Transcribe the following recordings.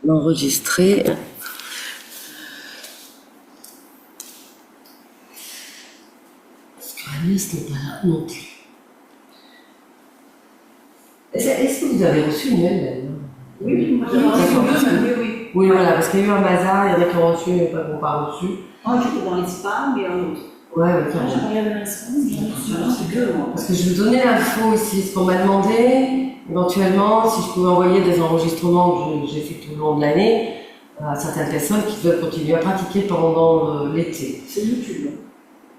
l'enregistrer. Agnès n'est pas là non plus. Est-ce que vous avez reçu une mail? Oui, moi j'ai reçu oui. Oui, voilà, parce qu'il y a eu un bazar, il y en a qui ont reçu et pas qui n'ont pas reçu. Moi j'étais dans les spams, mais un autre. Ouais, ok. J'ai regardé dans les spams, C'est que moi. Parce que je vais vous donner l'info ici, ce qu'on m'a demandé, éventuellement, si je pouvais envoyer des enregistrements que j'ai fait tout le long de l'année à certaines personnes qui veulent continuer à pratiquer pendant l'été. C'est YouTube.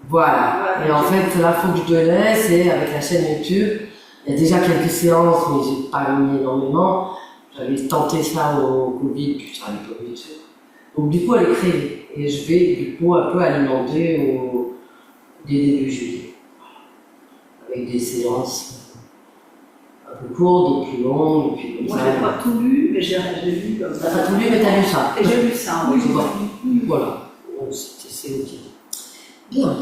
Voilà. Et en fait, l'info que je donnais, c'est avec la chaîne YouTube. Il y a déjà quelques séances, mais j'ai pas mis énormément. J'avais tenté ça au Covid, puis ça n'allait pas du tout. Donc du coup, elle est créée. Et je vais du coup un peu alimenter dès début juillet. Avec des séances un peu courtes, des plus longues, et puis comme Moi ça. j'ai pas tout lu, mais j'ai lu. T'as pas tout lu, mais t'as lu ça. Et j'ai lu ça, oui. Bon. Voilà. Donc, c'est ok. Bien.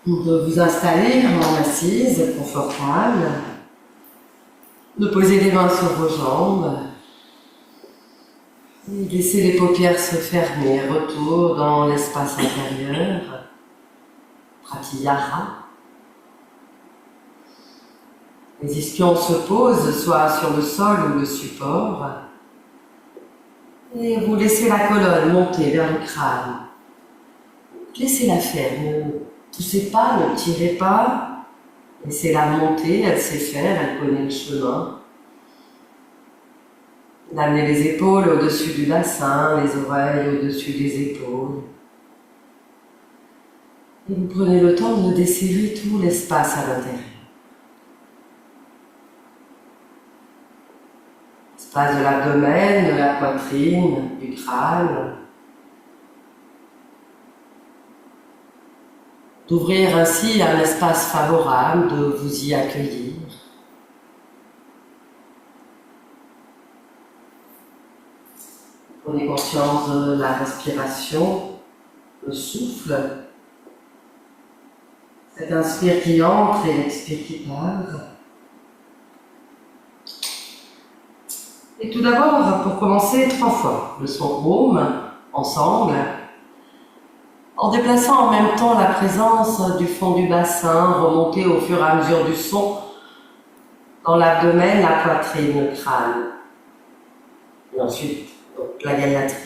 On peut vous installer en assise, confortable. De poser les mains sur vos jambes. Et laisser les paupières se fermer. Retour dans l'espace intérieur. Pratyahara. Les ischions se posent soit sur le sol ou le support. Et vous laissez la colonne monter vers le crâne. Laissez-la faire. Ne poussez pas, ne tirez pas. Laissez-la monter, elle sait faire, elle connaît le chemin. D'amener les épaules au-dessus du bassin, les oreilles au-dessus des épaules. Et vous prenez le temps de desserrer tout l'espace à l'intérieur. L'espace de l'abdomen, de la poitrine, du crâne. D'ouvrir ainsi un espace favorable, de vous y accueillir. Prenez conscience de la respiration, le souffle. Cet inspire qui entre et l'expire qui part. Et tout d'abord, pour commencer, 3 fois le son Om, ensemble, en déplaçant en même temps la présence du fond du bassin, remonter au fur et à mesure du son dans l'abdomen, la poitrine, le crâne. Et ensuite, donc, la Gayatri.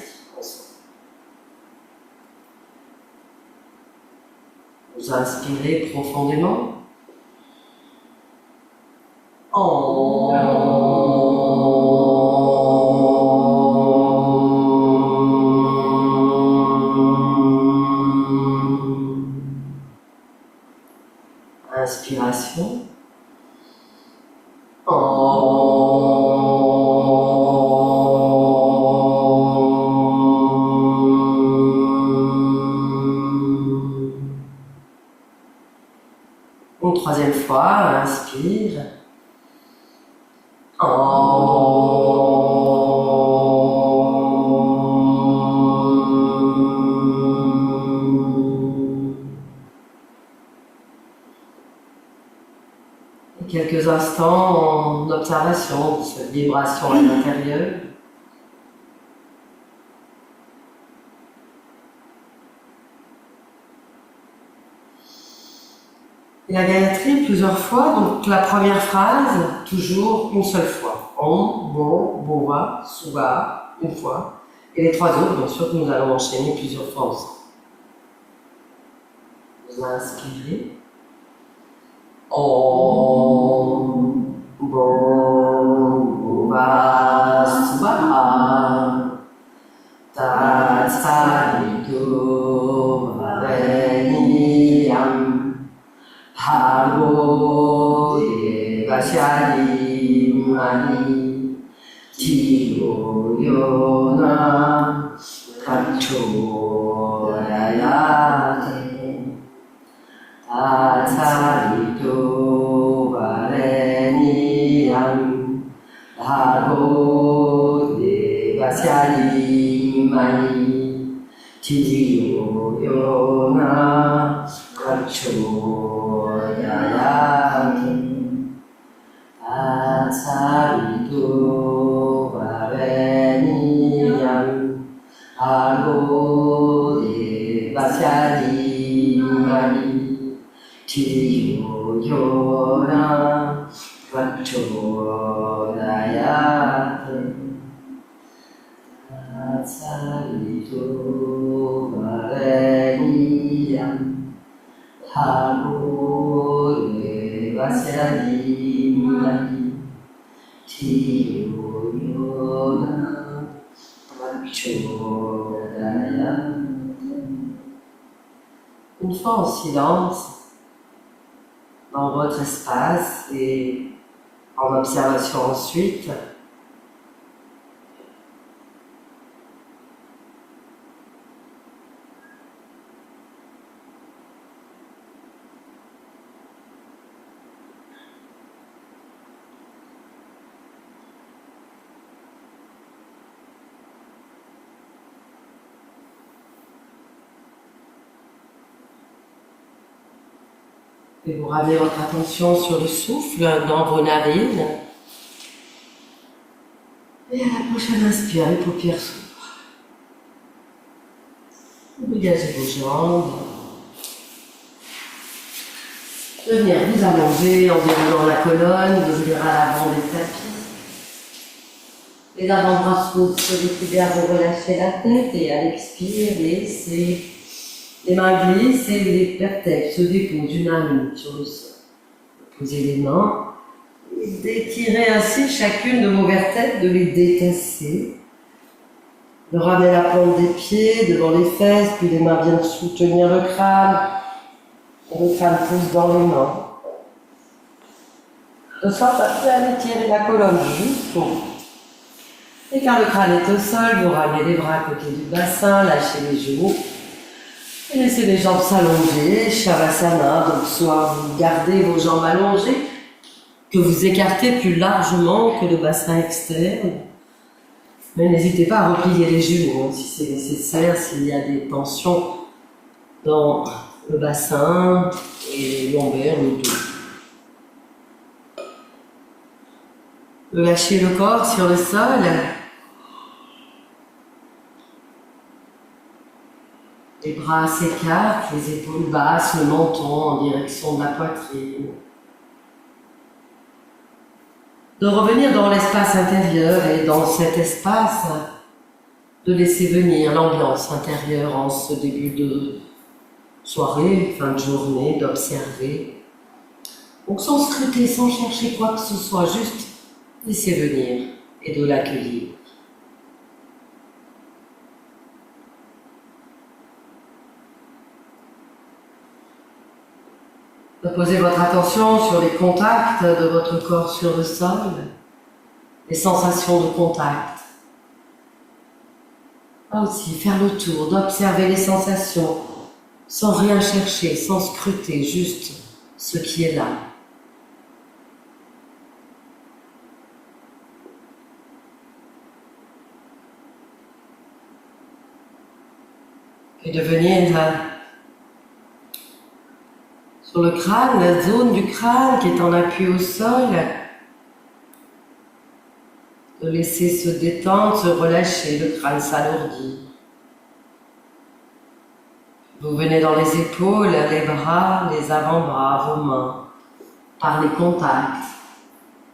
Vous inspirez profondément. Inspiration. Une 3e fois, inspire. Et quelques instants en observation de cette vibration à l'intérieur. Et la Gayatri plusieurs fois, donc la première phrase, toujours une seule fois. Om, Bo, Bova, Suva, une fois. Et les 3 autres, bien sûr, que nous allons enchaîner plusieurs fois ensemble. Vous inspirez. Om, Bo, Bova, Suva, Tatsaritu Vareniyam. Bhargo devashali mani tiyo yona kacho yayate tatsaritu vareniyam Bhargo devashali mani tiyo yona kacho Yayati Atsalito Vareniyam Argo Vasyadi Mani Tiyo Yora Vachodayat Atsalito Vareniyam Argo Vasyadi Mani Tiyo Yora Vachodayat. Une fois en silence, dans votre espace et en observation ensuite, et vous ramenez votre attention sur le souffle dans vos narines. Et à la prochaine inspire, les paupières s'ouvrent. Vous dégagez vos jambes. De venir vous allonger en déroulant la colonne, d'ouvrir à l'avant des tapis. Les avant-bras se posent sur les cuillères, vous relâchez la tête et à l'expire, laissez les mains glissent et les vertèbres se déposent une à l'une sur le sol. Posez les mains et d'étirer ainsi chacune de vos vertèbres, de les détasser. De ramener la plante des pieds devant les fesses, puis les mains viennent soutenir le crâne. Et le crâne pousse dans les mains. De sorte à bien étirer la colonne jusqu'au bout. Et quand le crâne est au sol, vous ramenez les bras à côté du bassin, lâchez les genoux. Et laissez les jambes s'allonger, Shavasana, donc soit vous gardez vos jambes allongées, que vous écartez plus largement que le bassin externe. Mais n'hésitez pas à replier les genoux, hein, si c'est nécessaire, s'il y a des tensions dans le bassin et les lombaires, le dos. Lâchez le corps sur le sol. Les bras s'écartent, les épaules basses, le menton en direction de la poitrine. De revenir dans l'espace intérieur et dans cet espace, de laisser venir l'ambiance intérieure en ce début de soirée, fin de journée, d'observer. Donc sans scruter, sans chercher quoi que ce soit, juste laisser venir et de l'accueillir. De poser votre attention sur les contacts de votre corps sur le sol, les sensations de contact. Là aussi, faire le tour, d'observer les sensations, sans rien chercher, sans scruter, juste ce qui est là. Et de venir sur le crâne, la zone du crâne qui est en appui au sol, de laisser se détendre, se relâcher, le crâne s'alourdit. Vous venez dans les épaules, les bras, les avant-bras, vos mains, par les contacts,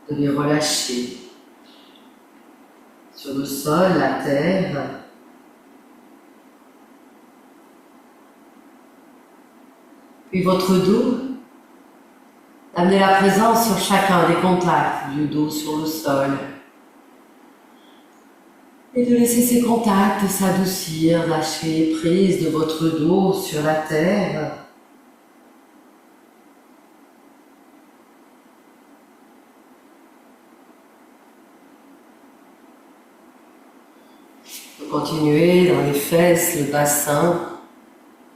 de les relâcher. Sur le sol, la terre. Puis votre dos, amenez la présence sur chacun des contacts du dos sur le sol. Et de laisser ces contacts s'adoucir, lâcher prise de votre dos sur la terre. Vous continuez dans les fesses, le bassin,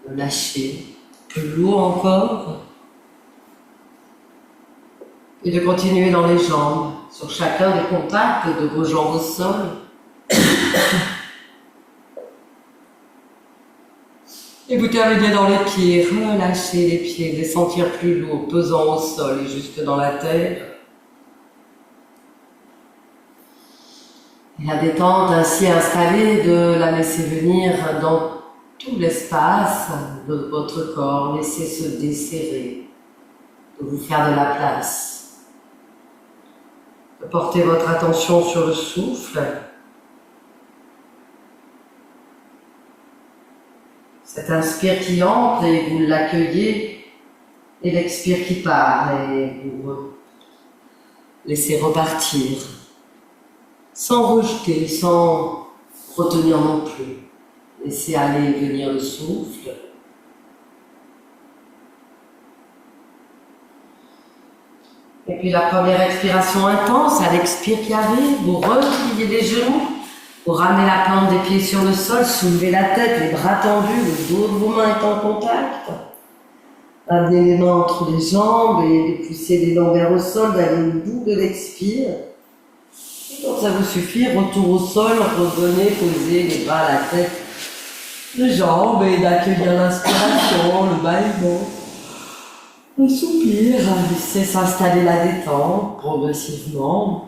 de lâcher. Plus lourd encore, et de continuer dans les jambes, sur chacun des contacts de vos jambes au sol. Et vous terminez dans les pieds, relâchez les pieds, les sentir plus lourds, pesant au sol et jusque dans la terre. Et la détente ainsi installée, de la laisser venir dans tout l'espace de votre corps. Laissez se desserrer, de vous faire de la place. Portez votre attention sur le souffle. Cet inspire qui entre et vous l'accueillez, et l'expire qui part et vous laissez repartir, sans rejeter, sans retenir non plus. Laissez aller et venir le souffle. Et puis la première expiration intense, à l'expire qui arrive, vous repliez les genoux, vous ramenez la plante des pieds sur le sol, soulevez la tête, les bras tendus, le dos de vos mains est en contact. Amenez les mains entre les jambes et poussez les dents vers le sol, d'aller au bout de l'expire. Et quand ça vous suffit, retour au sol, revenez poser les bras à la tête, les jambes et d'accueillir l'inspiration, le bâillement, le soupir, laissez s'installer la détente progressivement.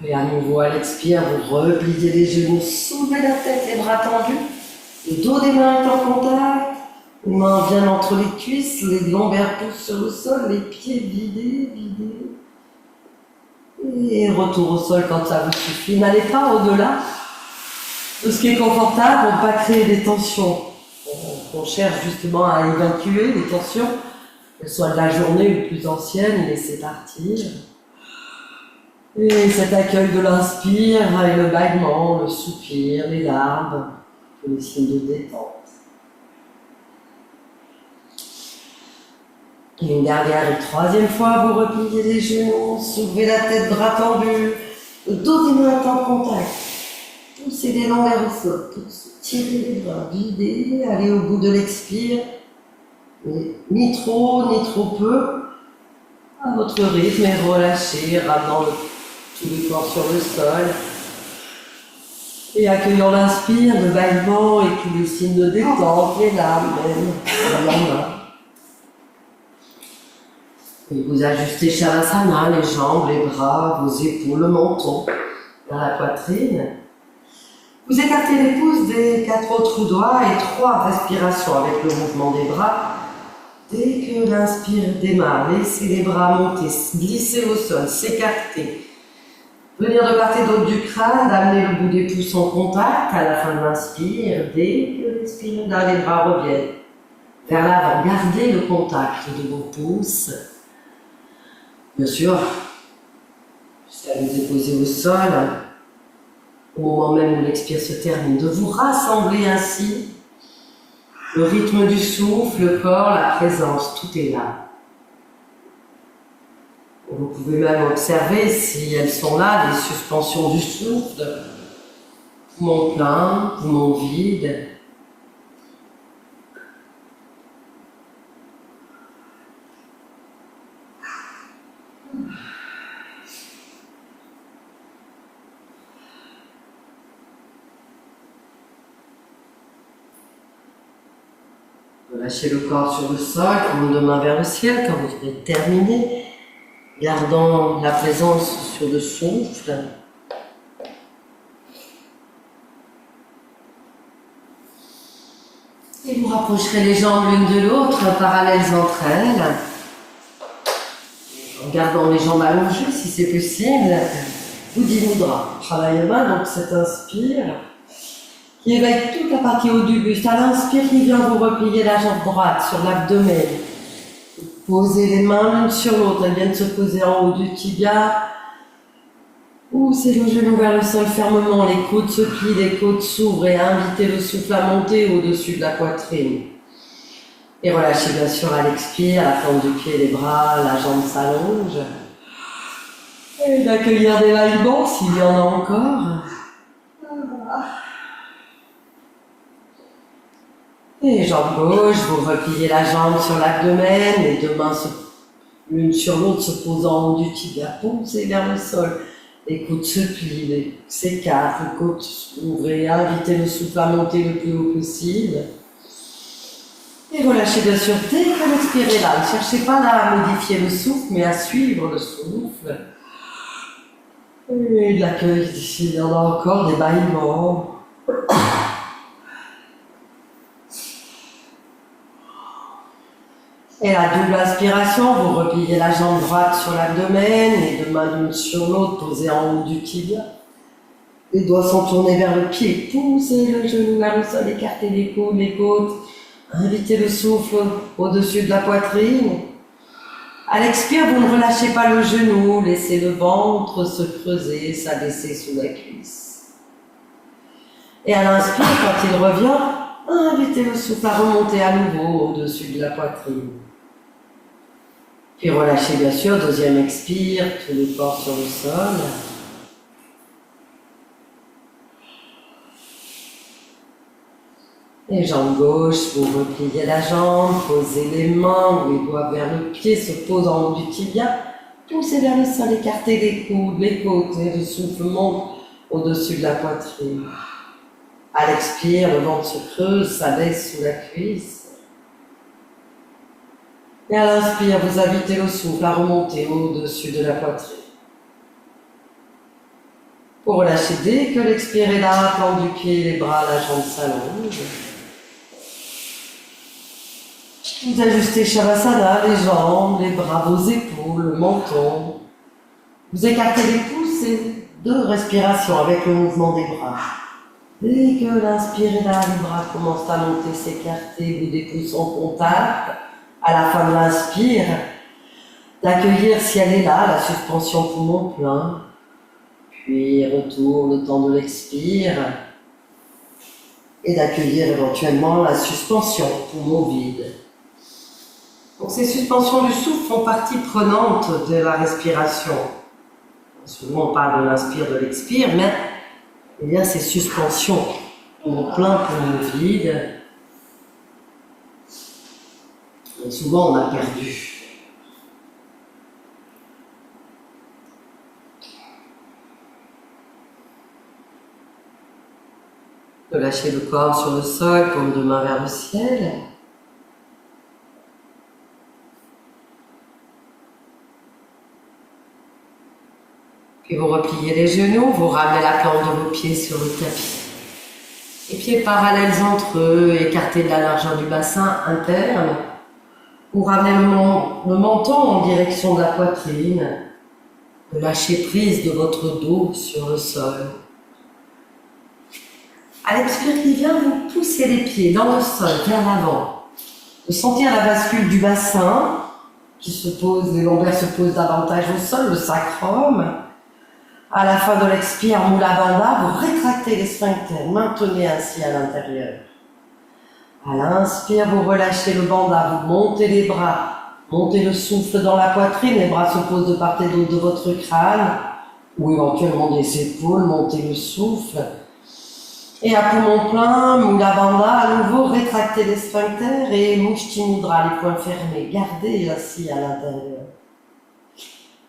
Et à nouveau à l'expire, vous repliez les genoux, soulevez la tête, les bras tendus. Le dos des mains est en contact, les mains viennent entre les cuisses, les lombaires poussent sur le sol, les pieds vidés. Et retour au sol quand ça vous suffit. N'allez pas au-delà de ce qui est confortable pour ne pas créer des tensions. On cherche justement à évacuer les tensions, qu'elles soient de la journée ou plus anciennes, laissez partir. Et cet accueil de l'inspire et le bâillement, le soupir, les larmes, les signes de détente. Et une dernière et troisième fois, vous repliez les genoux, soulevez la tête, bras tendus, le dos des mains est en contact. Poussez les longs vers le sol, tirez les bras, videz, allez au bout de l'expire. Ni trop peu, à votre rythme, et relâchez, ramenant tout le corps sur le sol. Et accueillant l'inspire, le bâillement et tous les signes de détente, les larmes même, le lendemain. Et vous ajustez Shavasana, les jambes, les bras, vos épaules, le menton, dans la poitrine. Vous écartez les pouces des 4 autres doigts et 3 respirations avec le mouvement des bras. Dès que l'inspire démarre, laissez les bras monter, glisser au sol, s'écarter. Venir de part et d'autre du crâne, amener le bout des pouces en contact à la fin de l'inspire. Dès que l'expire, les bras reviennent vers l'avant. Gardez le contact de vos pouces. Bien sûr, jusqu'à vous déposer au sol, au moment même où l'expire se termine, de vous rassembler ainsi. Le rythme du souffle, le corps, la présence, tout est là. Vous pouvez même observer, si elles sont là, les suspensions du souffle, poumon plein, poumon vide. Lâchez le corps sur le sol, comme deux mains vers le ciel, quand vous aurez terminé, gardant la présence sur le souffle. Et vous rapprocherez les jambes l'une de l'autre, parallèles entre elles, en gardant les jambes allongées si c'est possible. Buddhi Mudra, Pranayama, donc cet inspire, qui éveille toute la partie haut du buste. À l'inspire, qui vient vous replier la jambe droite sur l'abdomen. Posez les mains l'une sur l'autre, elles viennent se poser en haut du tibia. Poussez le genou vers le sol fermement, les coudes se plient, les côtes s'ouvrent et invitez le souffle à monter au-dessus de la poitrine. Et relâchez bien sûr à l'expire, la plante du pied, les bras, la jambe s'allonge. Et d'accueillir des bâillements s'il y en a encore. Et jambe gauche, vous repliez la jambe sur l'abdomen, les deux mains l'une sur l'autre se posant en haut du tibia, poussez vers le sol. Les coudes se plient, les s'écartent, les côtes s'ouvrent et invitez le souffle à monter le plus haut possible. Et relâchez bien sûr dès que vous expirez là. Ne cherchez pas là à modifier le souffle, mais à suivre le souffle. Et de l'accueil d'ici, il y en a encore des bâillements. Et la double inspiration, vous repliez la jambe droite sur l'abdomen et de main l'une sur l'autre, posée en haut du tibia. Les doigts sont tournés vers le pied, poussez le genou vers le sol, écartez les coudes, les côtes, invitez le souffle au-dessus de la poitrine. À l'expire, vous ne relâchez pas le genou, laissez le ventre se creuser, s'abaisser sous la cuisse. Et à l'inspire, quand il revient, invitez le souffle à remonter à nouveau au-dessus de la poitrine. Puis relâchez bien sûr, deuxième expire, tout le corps sur le sol. Et jambe gauche, vous repliez la jambe, posez les mains, les doigts vers le pied, se pose en haut du tibia, poussez vers le sol, écartez les coudes, les côtes, et le souffle monte au-dessus de la poitrine. À l'expire, le ventre se creuse, s'abaisse sous la cuisse. Et à l'inspire, vous invitez le souffle à remonter au-dessus de la poitrine. Pour relâcher dès que l'expire est là, plan du pied, les bras, la jambe s'allonge. Vous ajustez Shavasana, les jambes, les bras, vos épaules, le menton. Vous écartez les pouces et 2 respirations avec le mouvement des bras. Dès que l'inspire est là, les bras commencent à monter, s'écarter, vous des pouces en contact. À la fin de l'inspire, d'accueillir si elle est là, la suspension poumon plein. Puis retour le temps de l'expire. Et d'accueillir éventuellement la suspension poumon vide. Donc ces suspensions du souffle font partie prenante de la respiration. Souvent on parle de l'inspire, de l'expire, mais il y a ces suspensions, poumon plein, poumon vide. Et souvent on a perdu. De lâcher le corps sur le sol, paume de main vers le ciel. Puis vous repliez les genoux, vous ramenez la plante de vos pieds sur le tapis. Les pieds parallèles entre eux, écartés de la largeur du bassin interne. Vous ramenez le menton en direction de la poitrine. Vous lâchez prise de votre dos sur le sol. À l'expire qui vient, vous poussez les pieds dans le sol, vers l'avant. Vous sentez la bascule du bassin qui se pose, les lombaires se posent davantage au sol, le sacrum. À la fin de l'expire, Mula Bandha, vous rétractez les sphincters, maintenez ainsi à l'intérieur. À l'inspire, vous relâchez le bandha, vous montez les bras, montez le souffle dans la poitrine, les bras se posent de part et d'autre de votre crâne, ou éventuellement des épaules, montez le souffle. Et à poumon plein, Mula Bandha, à nouveau, rétractez les sphincters et Mushti Mudra, les poings fermés, gardez ainsi à l'intérieur.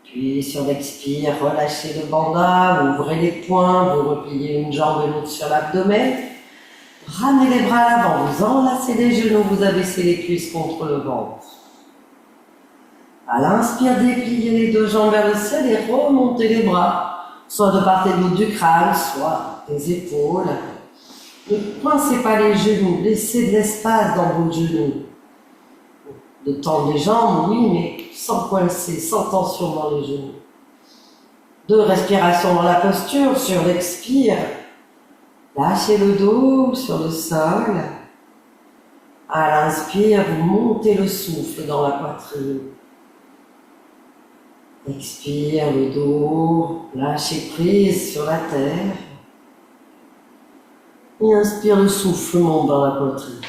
Puis sur l'expire, relâchez le bandha, ouvrez les poings, vous repliez une jambe et l'autre sur l'abdomen. Ramenez les bras à l'avant, vous enlacez les genoux, vous abaissez les cuisses contre le ventre. À l'inspire, dépliez les 2 jambes vers le ciel et remontez les bras, soit de part et d'autre du crâne, soit des épaules. Ne coincez pas les genoux, laissez de l'espace dans vos genoux. De tendre les jambes, oui, mais sans coincer, sans tension dans les genoux. 2 respirations dans la posture, sur l'expire. Lâchez le dos sur le sol. À l'inspire, vous montez le souffle dans la poitrine. Expire le dos, lâchez prise sur la terre. Et inspire, le souffle monte dans la poitrine.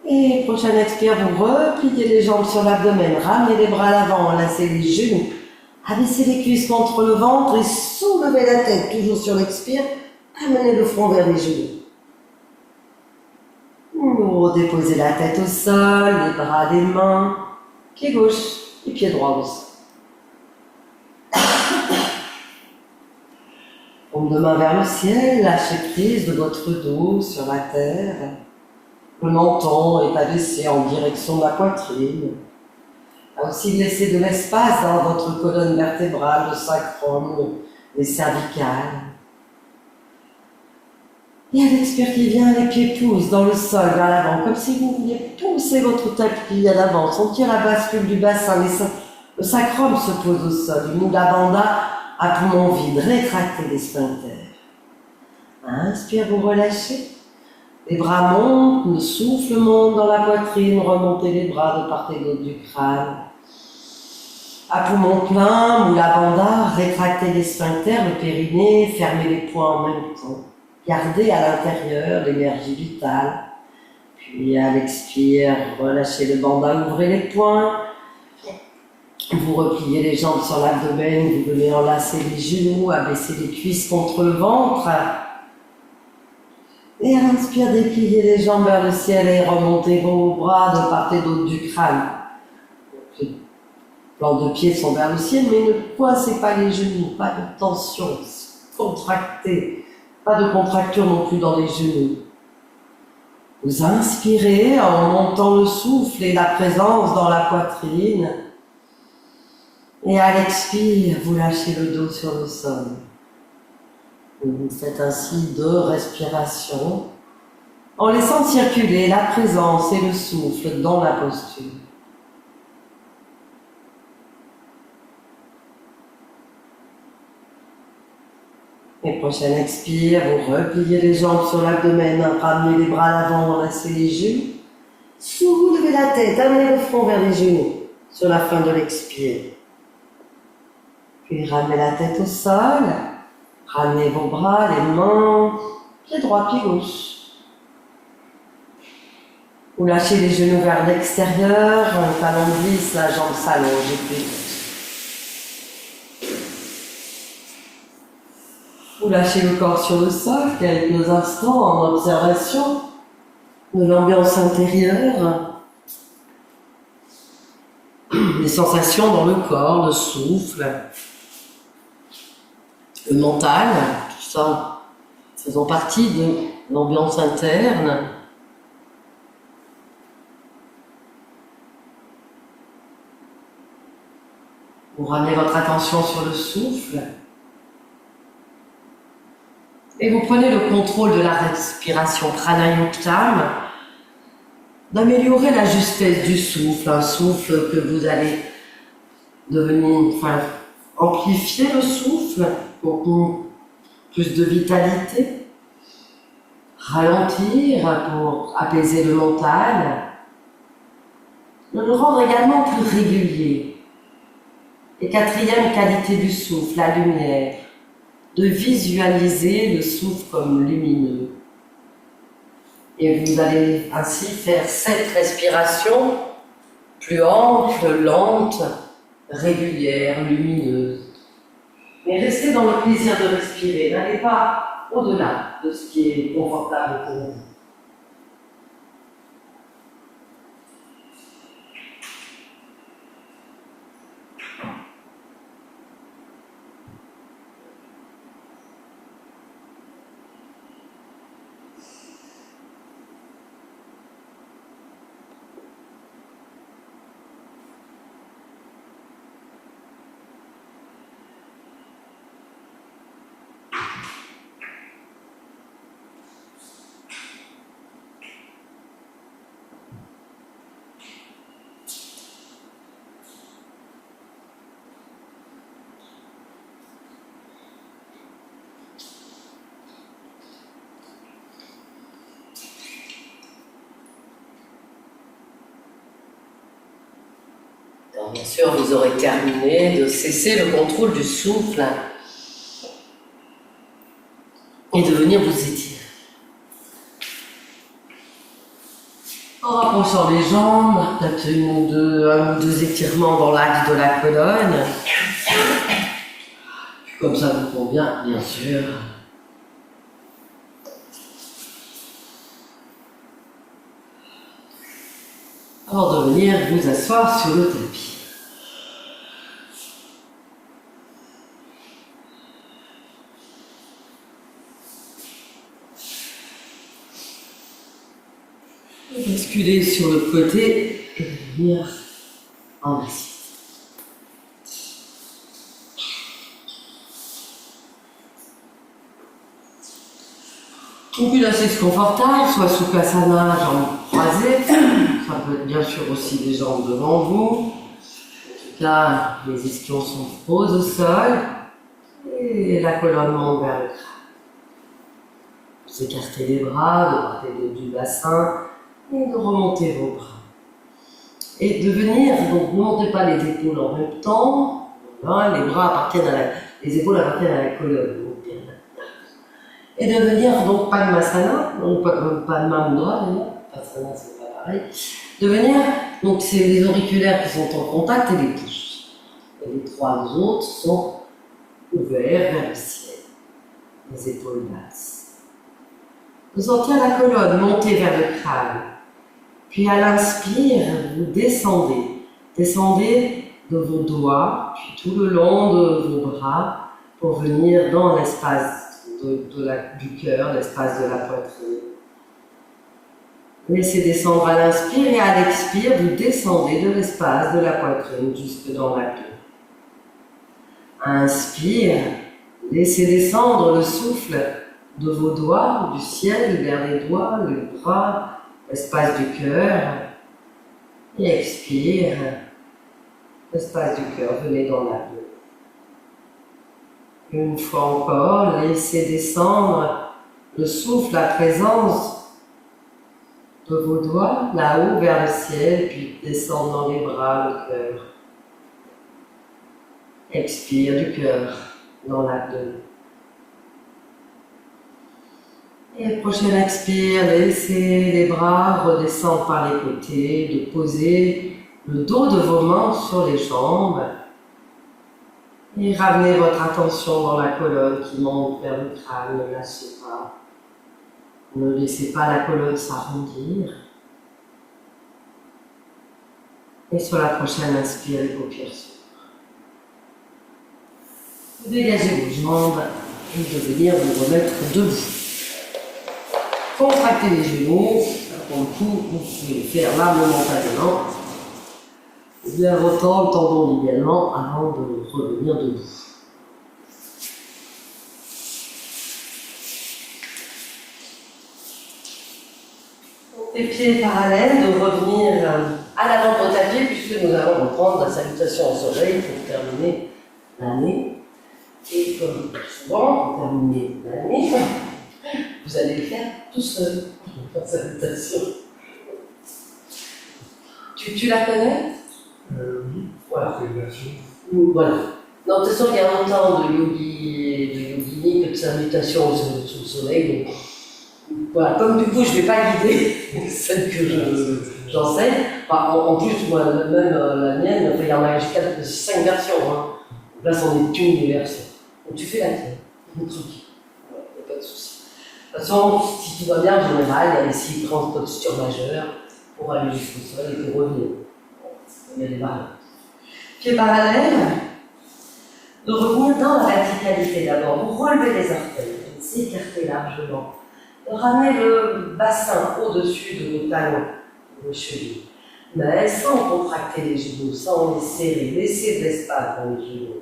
Et prochaine expire, vous repliez les jambes sur l'abdomen, ramenez les bras à l'avant, enlacez les genoux, abaissez les cuisses contre le ventre et soulevez la tête, toujours sur l'expire, amenez le front vers les genoux. Vous redéposez la tête au sol, les bras des mains, pied gauche et pied droit au sol. Paume de main vers le ciel, lâchez prise de votre dos sur la terre. Le menton est abaissé en direction de la poitrine. Là aussi, laissez de l'espace dans votre colonne vertébrale, le sacrum, les cervicales. Et à l'expire qui vient, les pieds poussent dans le sol vers l'avant, comme si vous vouliez pousser votre tapis à l'avant, sentir la bascule du bassin. Le sacrum se pose au sol, du Mula Bandha à poumon vide, rétractez les sphincters. Inspire, vous relâchez. Les bras montent, le souffle monte dans la poitrine, remontez les bras de part et d'autre du crâne. À poumon plein, Mula Bandha, rétractez les sphincters, le périnée, fermez les poings en même temps. Gardez à l'intérieur l'énergie vitale. Puis à l'expire, relâchez le bandha, ouvrez les poings. Vous repliez les jambes sur l'abdomen, vous venez enlacer les genoux, abaisser les cuisses contre le ventre. Et à l'inspire, dépliez les jambes vers le ciel et remontez vos bras de part et d'autre du crâne. Les plans de pied sont vers le ciel, mais ne coincez pas les genoux, pas de tension, contractez. Pas de contracture non plus dans les genoux. Vous inspirez en montant le souffle et la présence dans la poitrine. Et à l'expire, vous lâchez le dos sur le sol. Vous faites ainsi 2 respirations en laissant circuler la présence et le souffle dans la posture. Et prochaine expire, vous repliez les jambes sur l'abdomen, ramenez les bras à l'avant, enlacez les genoux. Soulevez la tête, amenez le front vers les genoux sur la fin de l'expire. Puis ramenez la tête au sol, ramenez vos bras, les mains, pied droit, pied gauche. Vous lâchez les genoux vers l'extérieur, un talon glisse, la jambe s'allonge et puis vous lâchez le corps sur le sol quelques instants en observation de l'ambiance intérieure, les sensations dans le corps, le souffle, le mental, tout ça faisant partie de l'ambiance interne. Vous ramenez votre attention sur le souffle. Et vous prenez le contrôle de la respiration pranayuktam, d'améliorer la justesse du souffle, un souffle que vous allez amplifier le souffle pour plus de vitalité, ralentir pour apaiser le mental, de le rendre également plus régulier. Et 4e qualité du souffle, la lumière. De visualiser le souffle comme lumineux. Et vous allez ainsi faire 7 respirations plus amples, lentes, régulières, lumineuses. Mais restez dans le plaisir de respirer, n'allez pas au-delà de ce qui est confortable pour vous. Alors, bien sûr, vous aurez terminé de cesser le contrôle du souffle et de venir vous étirer. En rapprochant les jambes, peut-être un ou deux étirements dans l'axe de la colonne. Puis comme ça vous convient, bien sûr. Avant de venir vous asseoir sur le tapis. basculer sur le côté et devenir en assiette. Donc une assise confortable, soit Sukhasana, jambes croisées. Ça peut être bien sûr aussi des jambes devant vous. En tout cas, les ischions sont poses au sol et la colonne monte vers le crâne. Vous écartez les bras de part et d'autre du bassin et de remonter vos bras. Et de venir, donc ne montez pas les épaules en même temps. Voilà, les bras appartiennent les épaules appartiennent à la colonne. Et de venir donc Padmasana, donc Padma Mudra d'ailleurs, Padmasana c'est pas pareil. De venir, donc c'est les auriculaires qui sont en contact et les pouces. Et les trois autres sont ouverts vers le ciel, les épaules basses. Vous sentez la colonne monter vers le crâne. Puis à l'inspire, vous descendez. Descendez de vos doigts, puis tout le long de vos bras, pour venir dans l'espace du cœur, l'espace de la poitrine. Laissez descendre à l'inspire et à l'expire, vous descendez de l'espace de la poitrine jusque dans la queue. Inspire, laissez descendre le souffle de vos doigts, du ciel vers les doigts, les bras, l'espace du cœur. Et expire, l'espace du cœur, venez dans la queue. Une fois encore, laissez descendre le souffle, la présence de vos doigts là-haut vers le ciel, puis descendre dans les bras, le cœur. Expire du cœur dans l'abdomen. Et prochaine expire, laissez les bras redescendre par les côtés, de poser le dos de vos mains sur les jambes. Et ramenez votre attention dans la colonne qui monte vers le crâne, ne lâchez pas. Ne laissez pas la colonne s'arrondir. Et sur la prochaine inspire, les paupières s'ouvrent. Vous dégagez vos jambes et de venir vous remettre debout. Contractez les genoux, pour le coup, vous pouvez le faire là momentanément. Bien retendre le tendon ligamement avant de revenir debout. Les pieds parallèles, de revenir à l'avant de tapis puisque nous allons reprendre la salutation au soleil pour terminer l'année. Et comme souvent, pour terminer l'année, vous allez le faire tout seul, la salutation. Tu la connais? Oui, voilà. Voilà. Non, de toute façon, il y a longtemps de yogi et de yogini que de salutations sous le soleil. Donc, voilà, comme du coup, je ne vais pas guider celle que j'enseigne. Enfin, en plus, moi, même la mienne, il y en a jusqu'à 5 versions. Hein. Là, c'en est une des versions. Donc, tu fais la tienne, tranquille. Il n'y a pas de souci. De toute façon, si tout va bien, en général, il y a les 6 grandes postures majeures pour aller jusqu'au sol et pour revenir. Il y a des barres. Pieds parallèles, de revenir dans la verticalité d'abord. Vous relevez les orteils, vous s'écartez largement. De ramener le bassin au-dessus de vos talons, de vos chevilles. Mais sans contracter les genoux, sans les serrer, laissez de l'espace dans les genoux.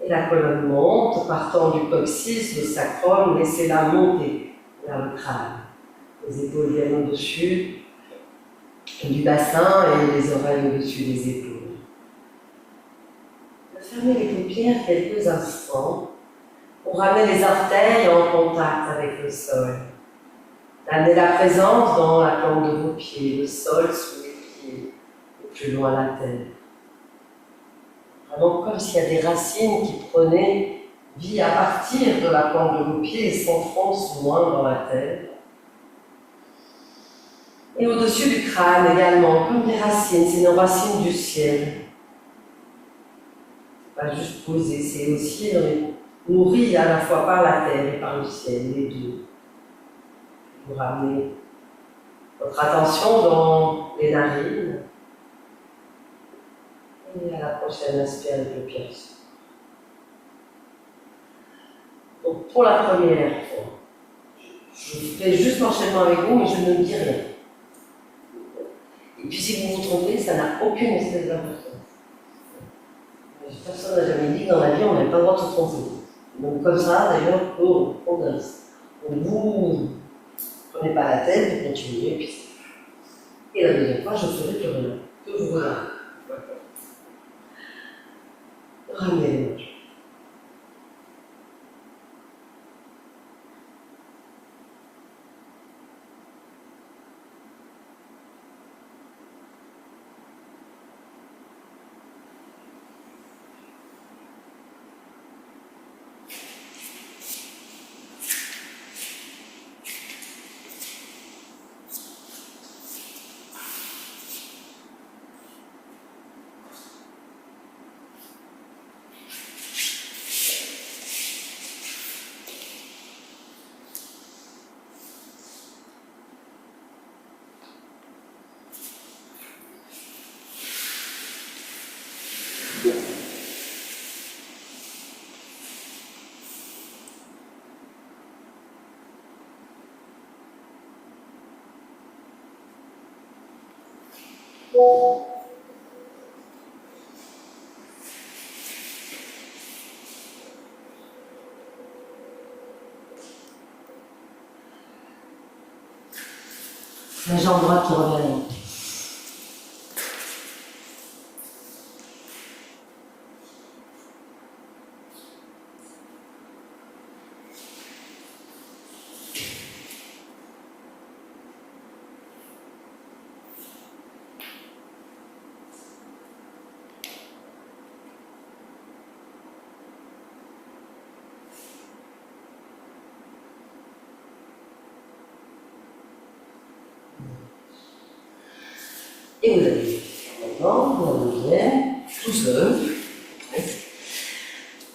Et la colonne monte, partant du coccyx, le sacrum, laissez-la monter vers le crâne. Les épaules viennent au-dessus du bassin et les oreilles au-dessus des épaules. Fermez les paupières quelques instants pour ramener les orteils en contact avec le sol. Amenez la présence dans la plante de vos pieds, le sol sous les pieds, et plus loin la tête. Vraiment comme s'il y a des racines qui prenaient vie à partir de la plante de vos pieds et s'enfoncent loin dans la tête. Et au-dessus du crâne également, comme des racines, c'est nos racines du ciel. Pas juste poser, c'est aussi nourri à la fois par la terre et par le ciel, les deux. Vous ramenez votre attention dans les narines. Et à la prochaine, inspire avec le pied. Donc pour la première fois, je fais juste l'enchaînement avec vous, mais je ne dis rien. puis si vous vous trompez, ça n'a aucune espèce d'importance. Personne n'a jamais dit que dans la vie, on n'avait pas le droit de se tromper. Donc comme ça, d'ailleurs, on danse. Donc vous ne prenez pas la tête, vous continuez, et puis c'est. Et la deuxième fois, je ferai plus rien. Toujours voilà. Ramenez les mains. La jambe droite qui revient. Et vous allez maintenant, vous deuxième, tout seul.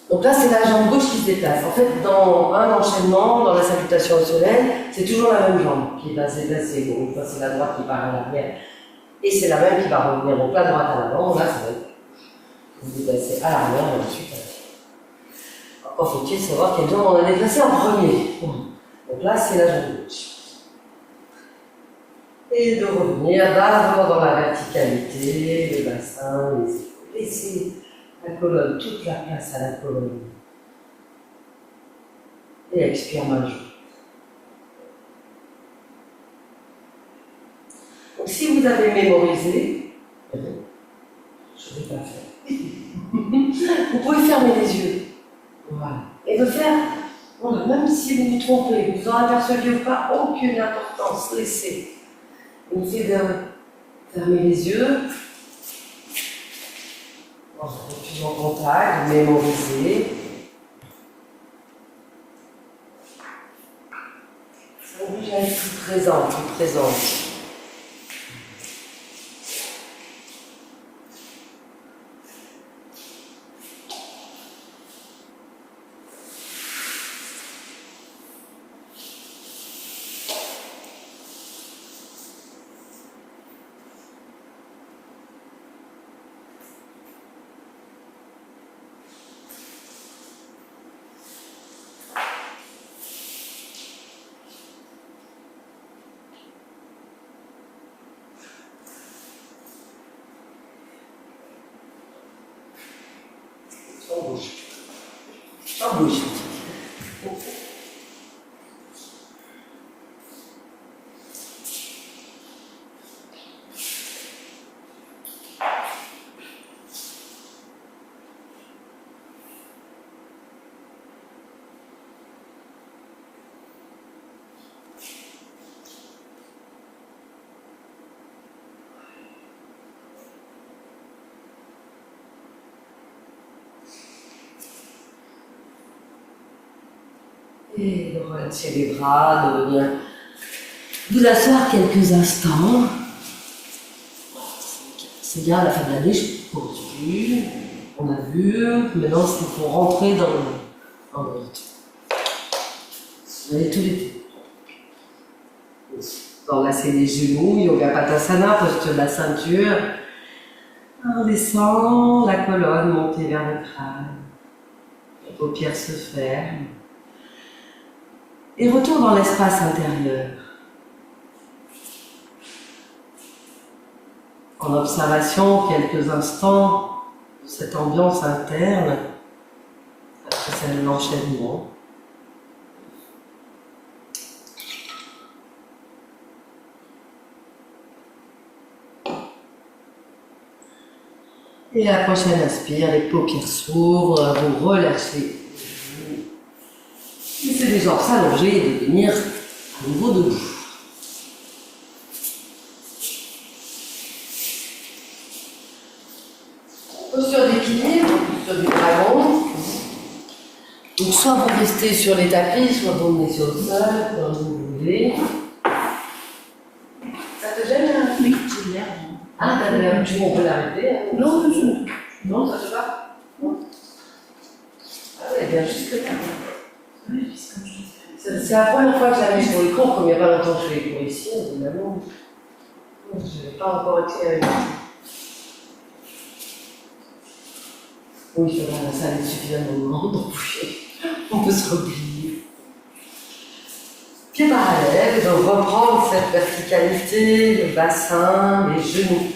Donc là, c'est la jambe gauche qui se déplace. En fait, dans un enchaînement, dans la salutation au soleil, c'est toujours la même jambe qui va se déplacer. Donc, une fois, c'est la droite qui part à l'arrière. Et c'est la même qui va revenir. Donc la droite à l'avant, là, ça va être. Vous déplacez à l'arrière et ensuite à l'arrière. Encore faut-il savoir quelle jambe on a déplacée en premier. Donc là, c'est la jambe gauche. Et de revenir d'abord dans la verticalité, le bassin, les épaules. Laissez la colonne, toute la place à la colonne. Et expire majeur. Donc si vous avez mémorisé, je ne vais pas faire. Vous pouvez fermer les yeux. Voilà. Et de faire, voilà, même si vous vous trompez, vous en aperceviez ou pas, aucune importance, laissez. On fait de fermer les yeux, plus en contact, mémoriser. Ça vous déjà être plus présent, plus présente. On bouge. On bouge. Et de relâcher les bras, de venir vous asseoir quelques instants. C'est bien, à la fin de l'année, je poursuis. On a vu, maintenant il faut rentrer dans le rythme. Vous allez tout l'été. Enlacer les genoux, yoga patasana, posture de la ceinture. On descend, la colonne, montée vers le crâne. Les paupières se ferment. Et retour dans l'espace intérieur. en observation quelques instants de cette ambiance interne, après c'est l'enchaînement. Et à la prochaine inspire, les paupières s'ouvrent, vous relâchez. Laissez les jambes s'allonger et devenir à nouveau debout. Posture d'équilibre, posture du dragon. Donc soit vous restez sur les tapis, soit vous venez sur le sol, comme vous voulez. Ça te gêne hein? Oui, j'ai l'air. Ah, t'as l'air, on peut l'arrêter hein? Non, je. Non, ça te va? Non. Ah ouais, bien jusque là. Oui, puisque je. C'est la première fois que je la mets sur les cours, comme il n'y a pas longtemps que je fais les cours ici, évidemment. Je n'avais pas encore été avec vous. Oui, je vais la salle est suffisamment grande pour bouger. On peut se replier. Pieds parallèles, donc reprendre cette verticalité, le bassin, les genoux.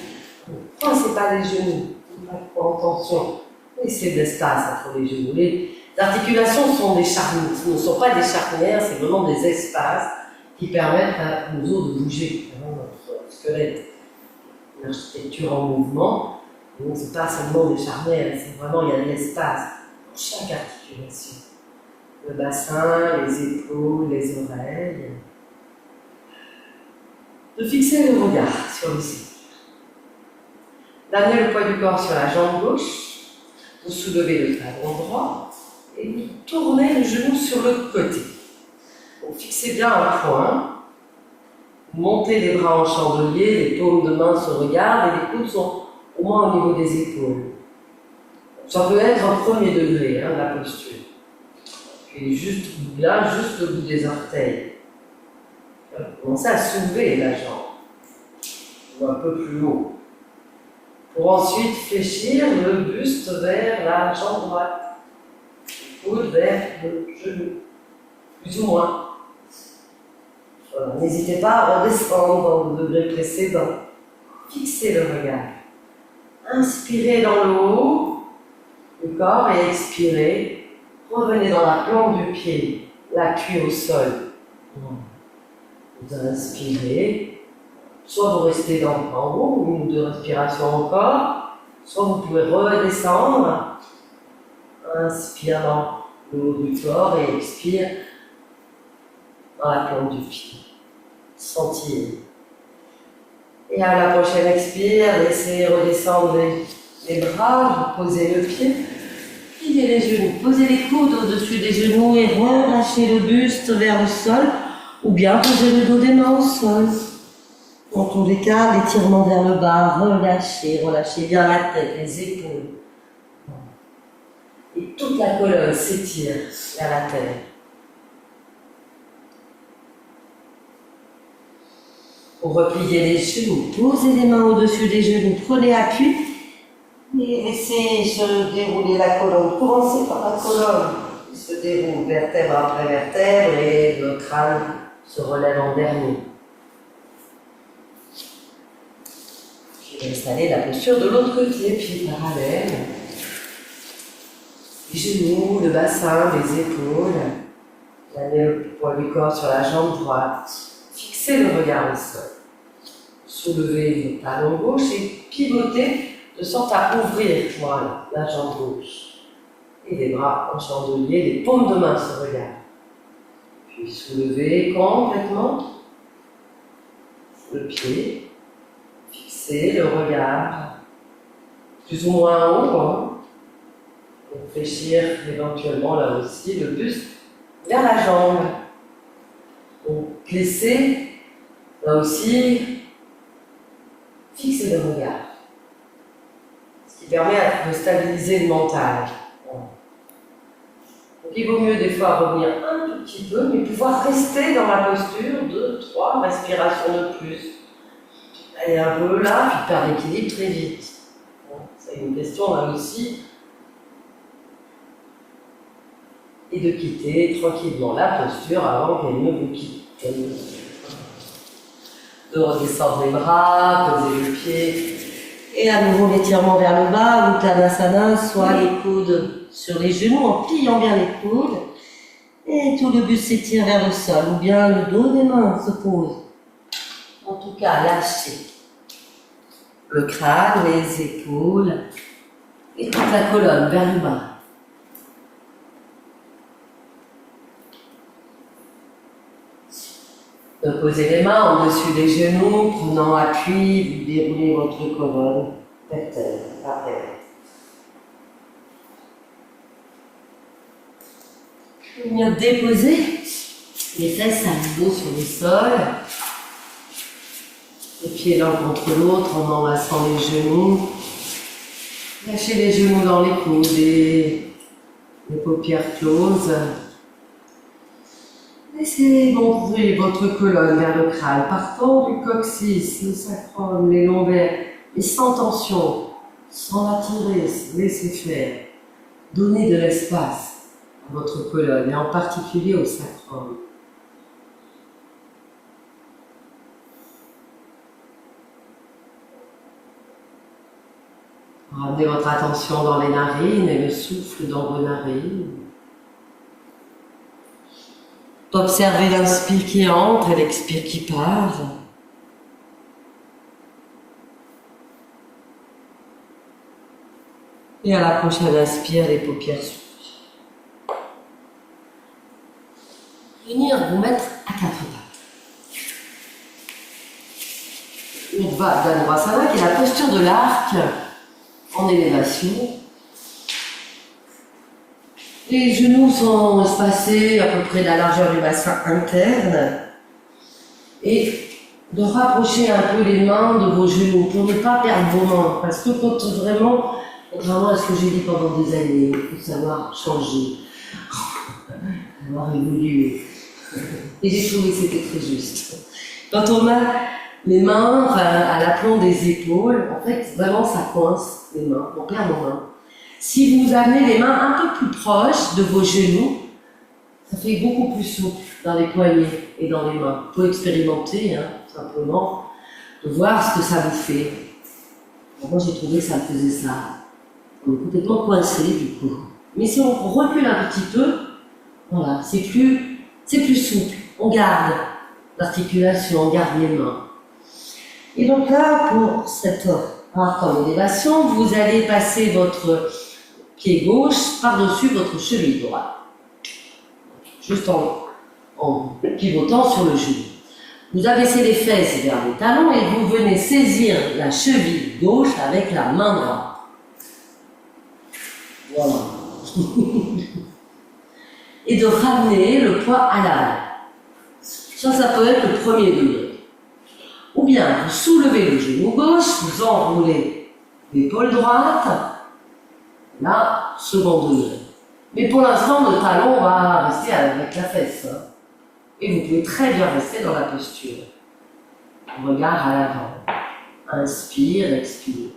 Ne pensez pas les genoux, pas trop en tension. Laissez de l'espace entre les genoux. Les articulations sont des charnières, ce ne sont pas des charnières, c'est vraiment des espaces qui permettent à nous autres de bouger. Notre squelette, une architecture en mouvement. Donc ce n'est pas seulement des charnières, c'est vraiment, il y a de l'espace pour chaque articulation. Le bassin, les épaules, les oreilles. De fixer le regard sur le ciel. D'amener le poids du corps sur la jambe gauche, vous soulevez le talon droit et vous tournez le genou sur le côté. Donc fixez bien un point, montez les bras en chandelier, les paumes de main se regardent et les coudes sont au moins au niveau des épaules. Ça peut être un premier degré, la posture. Puis juste là, juste le bout des orteils. Commencez à soulever la jambe. Ou un peu plus haut. Pour ensuite fléchir le buste vers la jambe droite. Le coude vers le genou. Plus ou moins. Voilà. N'hésitez pas à redescendre dans le degré précédent. Fixez le regard. Inspirez dans le haut du corps et expirez. Revenez dans la plante du pied, l'appui au sol. Vous inspirez. Soit vous restez en haut, une ou deux respirations encore, soit vous pouvez redescendre. Inspire dans le haut du corps et expire dans la plante du pied. Sentir. Et à la prochaine expire, laissez redescendre les bras, posez le pied, pliez les genoux, posez les coudes au-dessus des genoux et relâchez le buste vers le sol, ou bien posez le dos des mains au sol. Dans tous les cas, l'étirement vers le bas, relâchez bien la tête, les épaules. Et toute la colonne s'étire vers la terre. Pour replier les genoux, posez les mains au-dessus des genoux, prenez appui et laissez se dérouler la colonne. Commencez par la colonne qui se déroule vertèbre après vertèbre et le crâne se relève en dernier. Je vais installer la posture de l'autre côté, pieds parallèles. Les genoux, le bassin, les épaules. Amenez le poids du corps sur la jambe droite. Fixez le regard au sol. Soulevez le talon gauche et pivotez de sorte à ouvrir la jambe gauche. Et les bras en chandelier, les paumes de main se regardent. Puis soulevez complètement le pied. Fixez le regard plus ou moins haut. Pour fléchir éventuellement là aussi le buste vers la jambe. Donc laissez là aussi fixer le regard. Ce qui permet de stabiliser le mental. Donc il vaut mieux des fois revenir un tout petit peu, mais pouvoir rester dans la posture 2, 3 respirations de plus. Allez un peu là, puis perdre l'équilibre très vite. C'est une question là aussi. Et de quitter tranquillement la posture avant qu'elle ne vous quitte. De redescendre les bras, poser le pied Et à nouveau l'étirement vers le bas, Uttanasana, soit les coudes sur les genoux en pliant bien les coudes. Et tout le buste s'étire vers le sol, ou bien le dos des mains se pose. En tout cas, lâchez le crâne, les épaules et toute la colonne vers le bas. Posez les mains en dessus des genoux, prenant appui, vous déroulez votre colonne vers terre, par terre. Venir déposer les fesses à nouveau sur le sol, les pieds l'un contre l'autre en embrassant les genoux. Lâchez les genoux dans les coudes et les paupières closes. Laissez monter votre colonne vers le crâne, partant du coccyx, le sacrum, les lombaires, et sans tension, sans la tirer, laissez faire. Donnez de l'espace à votre colonne, et en particulier au sacrum. Ramenez votre attention dans les narines et le souffle dans vos narines. Observez l'inspire qui entre et l'expire qui part. Et à la prochaine inspire, les paupières s'ouvrent. Venir vous mettre à quatre pattes. Urdhva Dhanurasana, qui est la posture de l'arc en élévation. Les genoux sont espacés à peu près de la largeur du bassin interne. Et de rapprocher un peu les mains de vos genoux pour ne pas perdre vos mains. Parce que quand vraiment, contrairement à ce que j'ai dit pendant des années, il faut savoir changer, savoir évoluer. Et j'ai trouvé que c'était très juste. Quand on a les mains à l'aplomb des épaules, en fait, vraiment ça coince les mains, on perd nos mains. Si vous amenez les mains un peu plus proches de vos genoux, ça fait beaucoup plus souple dans les poignets et dans les mains. Il faut expérimenter, simplement, de voir ce que ça vous fait. Moi, j'ai trouvé que ça me faisait ça. On est complètement coincé, du coup. Mais si on recule un petit peu, voilà, c'est plus souple. On garde l'articulation, on garde les mains. Et donc là, pour cette arc en élévation, vous allez passer votre pied gauche par-dessus votre cheville droite. Juste en pivotant sur le genou. Vous abaissez les fesses vers les talons et vous venez saisir la cheville gauche avec la main droite. Voilà. Et de ramener le poids à l'avant. Ça peut être le premier degré. Ou bien vous soulevez le genou gauche, vous enroulez l'épaule droite. Là, second degré. Mais pour l'instant, le talon va rester avec la fesse. Et vous pouvez très bien rester dans la posture. Regard à l'avant. Inspire, expire.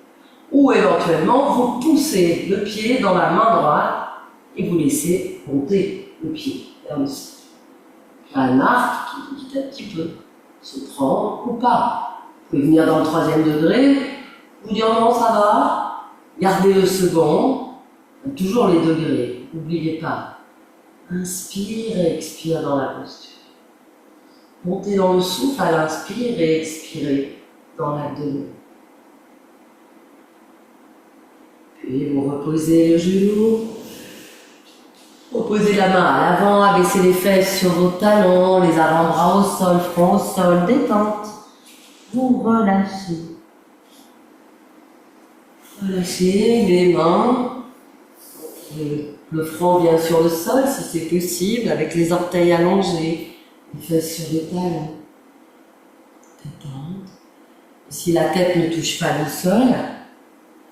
Ou éventuellement, vous poussez le pied dans la main droite et vous laissez monter le pied vers le sol. Un arc qui, petit à petit peu, se prend ou pas. Vous pouvez venir dans le troisième degré, vous dire non, ça va, gardez le second. Toujours les degrés, n'oubliez pas. Inspire et expire dans la posture. Montez dans le souffle à l'inspire et expirez dans l'abdomen. Puis vous reposez le genou. Reposez la main à l'avant, abaissez les fesses sur vos talons, les avant-bras au sol, front au sol, détente. Vous relâchez. Relâchez les mains. Le front bien sur le sol si c'est possible, avec les orteils allongés, les fesses sur les talons. Détente. Si la tête ne touche pas le sol,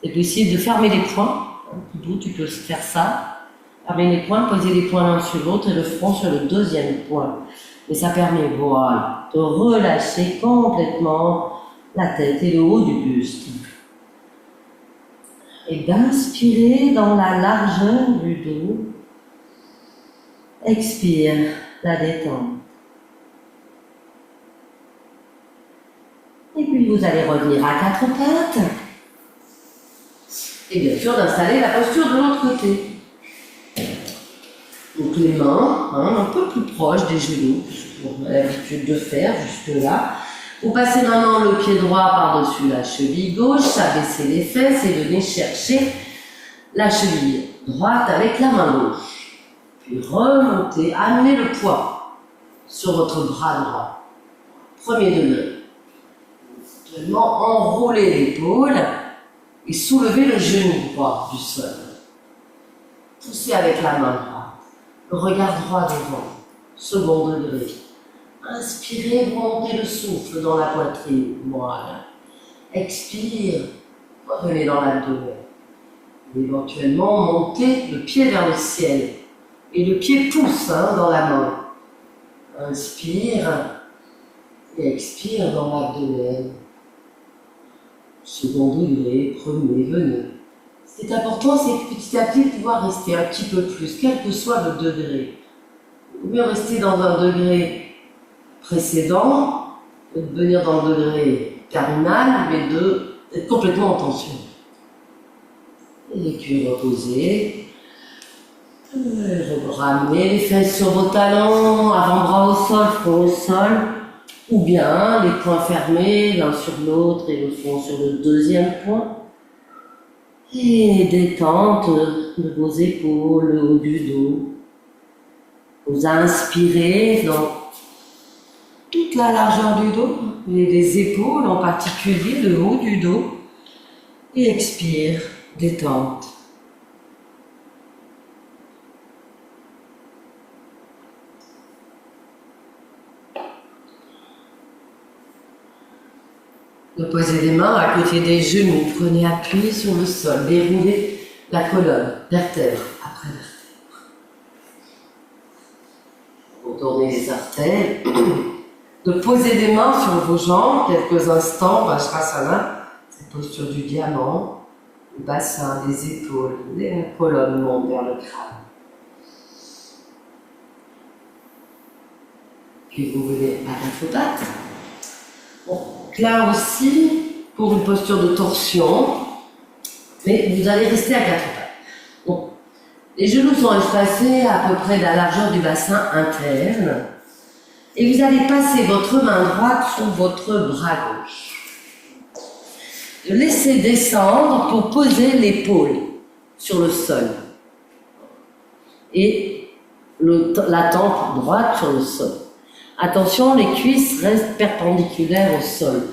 c'est possible de fermer les poings. Tout tu peux faire ça. Fermer les poings, poser les poings l'un sur l'autre et le front sur le deuxième point. Et ça permet, voilà, de relâcher complètement la tête et le haut du buste. Et d'inspirer dans la largeur du dos. Expire, la détente. Et puis vous allez revenir à quatre pattes. Et bien sûr d'installer la posture de l'autre côté. Donc les mains, un peu plus proches des genoux, puisqu'on a l'habitude de faire jusque là. Vous passez maintenant le pied droit par-dessus la cheville gauche, abaissez les fesses et venez chercher la cheville droite avec la main gauche. Puis remontez, amenez le poids sur votre bras droit. Premier degré. Actuellement, enroulez l'épaule et soulevez le genou droit du sol. Poussez avec la main droite. Le regard droit devant. Second degré. Inspirez, remontez le souffle dans la poitrine. Voilà. Expire, revenez dans l'abdomen. Éventuellement, montez le pied vers le ciel. Et le pied pousse dans la main. Inspire et expire dans l'abdomen. Second degré, premier, venez. Ce qui est important, c'est que petit à petit, pouvoir rester un petit peu plus, quel que soit le degré. Ou bien rester dans un degré précédent, de venir dans le degré terminal, mais d'être complètement en tension. Et les culs reposés. Ramenez les fesses sur vos talons, avant-bras au sol, front au sol. Ou bien les poings fermés l'un sur l'autre et le front sur le deuxième point. Et détente de vos épaules, le haut du dos. Vous inspirez dans toute la largeur du dos, les épaules en particulier, le haut du dos. Et expire, détente. Posez les mains à côté des genoux, prenez appui sur le sol, déroulez la colonne, vertèbre après vertèbre. Retournez les artères. De poser les mains sur vos jambes quelques instants, Vajrasana, cette posture du diamant, le bassin, les épaules, la colonne monte vers le crâne. Puis vous venez à quatre pattes. Bon. Là aussi, pour une posture de torsion, mais vous allez rester à quatre pattes. Bon. Les genoux sont espacés à peu près de la largeur du bassin interne. Et vous allez passer votre main droite sur votre bras gauche. Laissez descendre pour poser l'épaule sur le sol. Et la tempe droite sur le sol. Attention, les cuisses restent perpendiculaires au sol,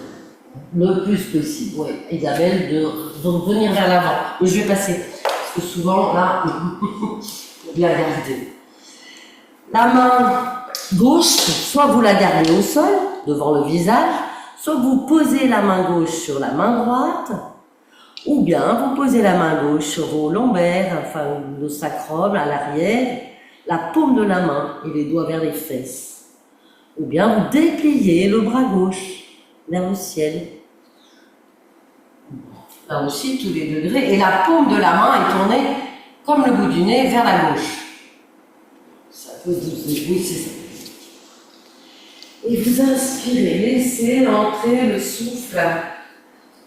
le plus possible. Oui, Isabelle, de venir vers l'avant. Mais je vais passer, parce que souvent, là, il faut bien garder. La main gauche, soit vous la gardez au sol, devant le visage, soit vous posez la main gauche sur la main droite, ou bien vous posez la main gauche sur vos lombaires, enfin le sacrum à l'arrière, la paume de la main et les doigts vers les fesses. Ou bien vous dépliez le bras gauche vers le ciel. Là aussi, tous les degrés. Et la paume de la main est tournée comme le bout du nez vers la gauche. Ça peut oui, c'est ça. Et vous inspirez, laissez entrer le souffle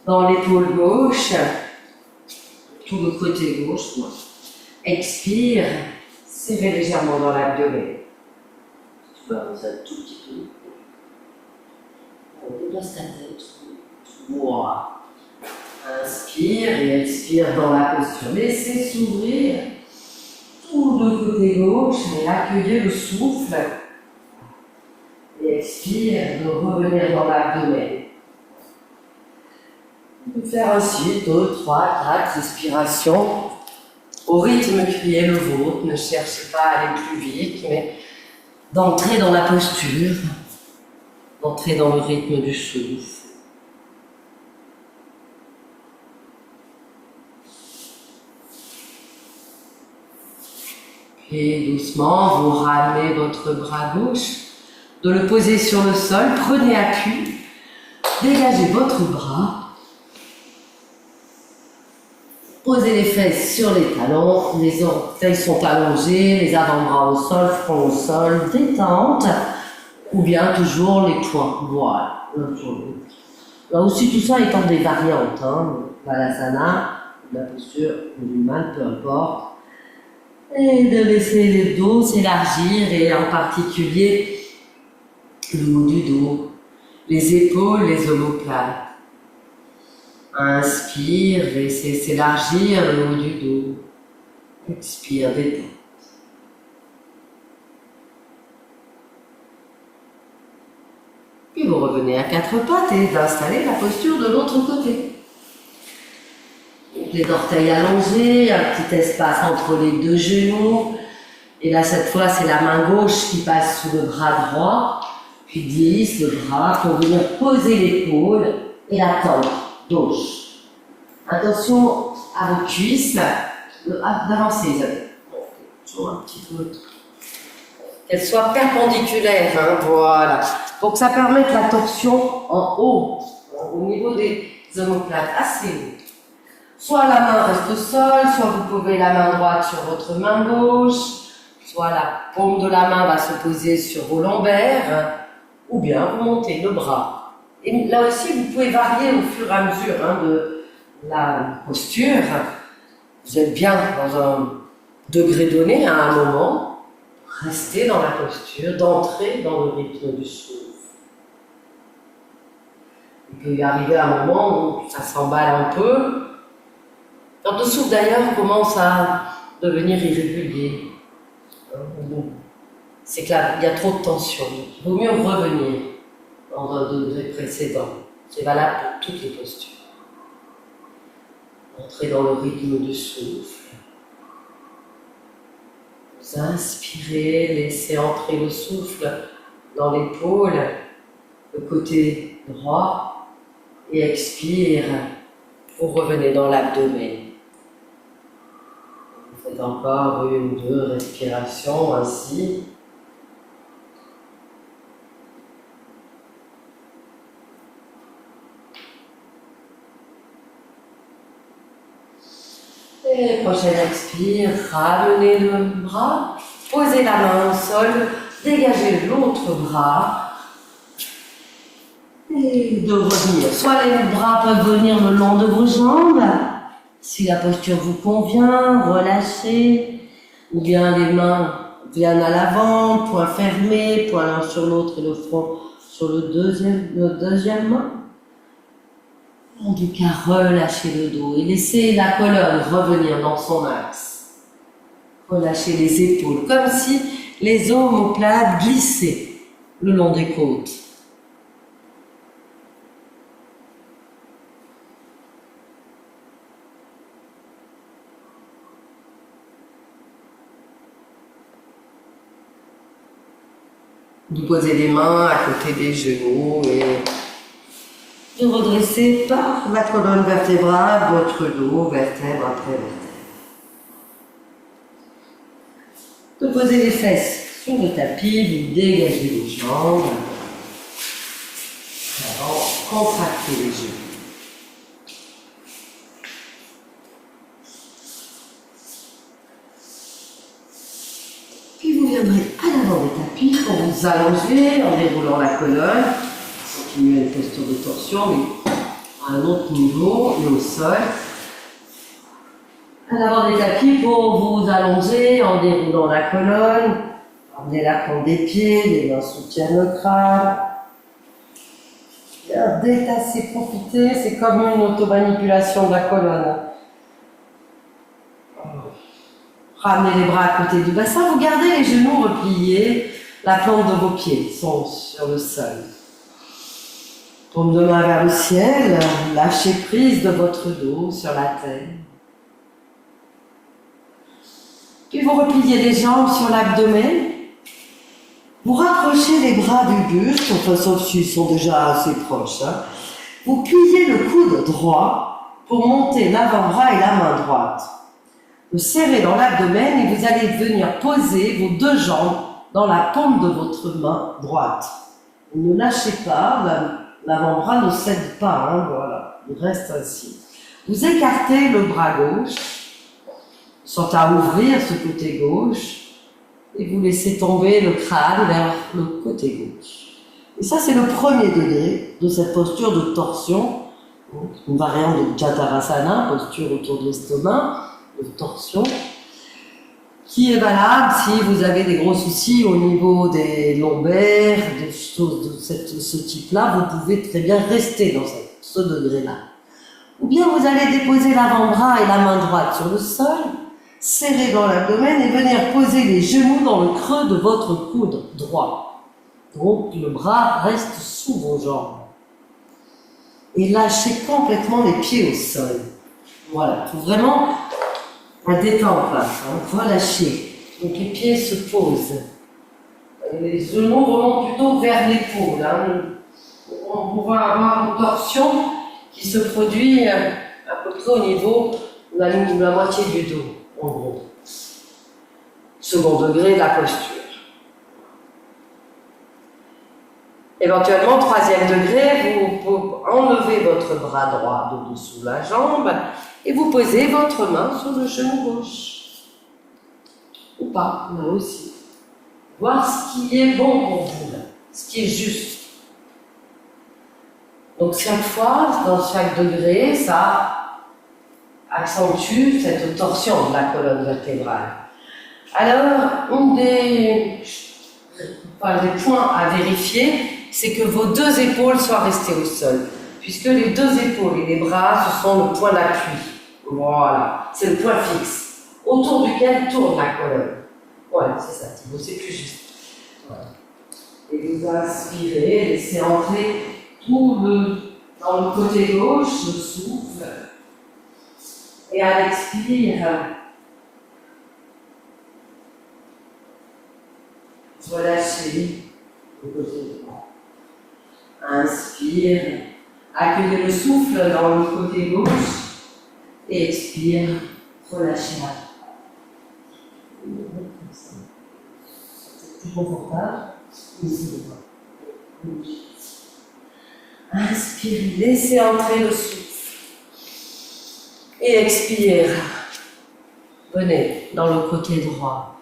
dans l'épaule gauche, tout le côté gauche. Expire, serrez légèrement dans l'abdomen. Tu peux avancer un tout petit peu. On déplace ta tête. Voilà. Inspire et expire dans la posture. Laissez s'ouvrir tout le côté gauche et accueillez le souffle. Et expire de revenir dans l'abdomen. On peut faire ainsi 2, 3, 4 respirations au rythme qui est le vôtre. Ne cherchez pas à aller plus vite, mais d'entrer dans la posture, d'entrer dans le rythme du souffle. Puis doucement, vous ramenez votre bras gauche, de le poser sur le sol, prenez appui, dégagez votre bras, posez les fesses sur les talons, les orteils sont allongés, les avant-bras au sol, front au sol, détente, ou bien toujours les poings, voilà. Là aussi tout ça étant des variantes, Balasana, la posture musulmane, peu importe. Et de laisser le dos s'élargir et en particulier le haut du dos, les épaules, les omoplates. Inspire, laissez s'élargir le haut du dos. Expire, détente. Puis vous revenez à quatre pattes et d'installer la posture de l'autre côté. Les orteils allongés, un petit espace entre les deux genoux. Et là, cette fois, c'est la main gauche qui passe sous le bras droit. Puis glisse le bras pour venir poser l'épaule et la tempe gauche. Attention à vos cuisses, d'avancer, Isabelle. Toujours un petit peu. Qu'elles soient perpendiculaires, hein, voilà. Pour que ça permette la torsion en haut, au niveau des omoplates, assez haut. Soit la main reste au sol, soit vous posez la main droite sur votre main gauche, soit la paume de la main va se poser sur vos lombaires, ou bien vous montez le bras. Et là aussi, vous pouvez varier au fur et à mesure de la posture. Vous êtes bien dans un degré donné à un moment, restez dans la posture, d'entrer dans le rythme du souffle. Il peut y arriver un moment où ça s'emballe un peu. Quand le souffle d'ailleurs commence à devenir irrégulier, c'est qu'il y a trop de tension. Il vaut mieux revenir dans un degré précédent. C'est valable pour toutes les postures. Entrez dans le rythme du souffle. Vous inspirez, laissez entrer le souffle dans l'épaule, le côté droit, et expire. Vous revenez dans l'abdomen. Vous faites encore une ou deux respirations ainsi. Et prochaine expire, ramenez le bras, posez la main au sol, dégagez l'autre bras. Et de revenir. Soit les bras peuvent venir le long de vos jambes, si la posture vous convient, relâchez. Ou bien les mains viennent à l'avant, poings fermés, poings l'un sur l'autre et le front sur le deuxième main. En tout cas, relâchez le dos et laissez la colonne revenir dans son axe. Relâchez les épaules, comme si les omoplates glissaient le long des côtes. Vous posez les mains à côté des genoux et vous redressez par la colonne vertébrale, votre dos, vertèbre après vertèbre. Vous posez les fesses sur le tapis, vous dégagez les jambes. Alors, contractez les genoux. Puis vous viendrez à l'avant des tapis pour vous allonger en déroulant la colonne. Continuez une posture de torsion, mais à un autre niveau et au sol. À l'avant des tapis pour vous allonger en déroulant la colonne. Emmenez la pointe des pieds, les mains soutiennent le crâne. Bien détasser, profitez, c'est comme une automanipulation de la colonne. Ramenez les bras à côté du bassin, vous gardez les genoux repliés, la plante de vos pieds sont sur le sol. Paume de main vers le ciel, lâchez prise de votre dos sur la terre. Puis vous repliez les jambes sur l'abdomen. Vous rapprochez les bras du buste, enfin sauf s'ils sont déjà assez proches. Vous pliez le coude droit pour monter l'avant-bras et la main droite. Vous serrez dans l'abdomen et vous allez venir poser vos deux jambes dans la paume de votre main droite. Ne lâchez pas, l'avant-bras ne cède pas, voilà, il reste ainsi. Vous écartez le bras gauche, soit à ouvrir ce côté gauche, et vous laissez tomber le crâne vers le côté gauche. Et ça, c'est le premier degré de cette posture de torsion Donc, une variante de Chaturasana, posture autour de l'estomac, de torsion, qui est valable si vous avez des gros soucis au niveau des lombaires, des choses de ce type-là, vous pouvez très bien rester dans ce degré-là. Ou bien vous allez déposer l'avant-bras et la main droite sur le sol, serrer dans l'abdomen et venir poser les genoux dans le creux de votre coude droit. Donc le bras reste sous vos jambes. Et lâchez complètement les pieds au sol. Voilà, il faut vraiment la détente là, relâcher. Donc les pieds se posent. Les genoux remontent plutôt vers l'épaule. On pourra avoir une torsion qui se produit à peu près au niveau de la moitié du dos, en gros. Second degré de la posture. Éventuellement, troisième degré, vous enlevez votre bras droit de dessous la jambe et vous posez votre main sur le genou gauche. Ou pas, là aussi. Voir ce qui est bon pour vous, là, ce qui est juste. Donc chaque fois, dans chaque degré, ça accentue cette torsion de la colonne vertébrale. Alors, un des points à vérifier, c'est que vos deux épaules soient restées au sol, puisque les deux épaules et les bras, ce sont le point d'appui. Voilà, c'est le point fixe, autour duquel tourne la colonne. Voilà, c'est ça, Thibaut, c'est plus juste. Voilà. Et vous inspirez, laissez entrer tout dans le côté gauche, le souffle. Et à l'expire, relâchez le côté droit. Inspire, accueillez le souffle dans le côté gauche et expire, relâchez la c'est plus confortable. Ici, inspire, laissez entrer le souffle et expire. Venez dans le côté droit.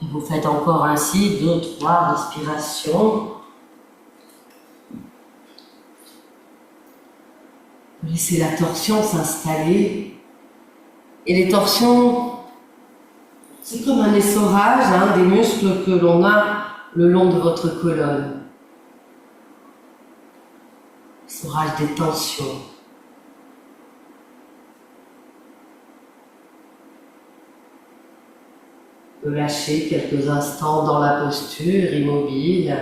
Et vous faites encore ainsi 2-3 respirations. Laissez la torsion s'installer. Et les torsions, c'est comme un essorage des muscles que l'on a le long de votre colonne. Essorage des tensions. De lâcher quelques instants dans la posture, immobile.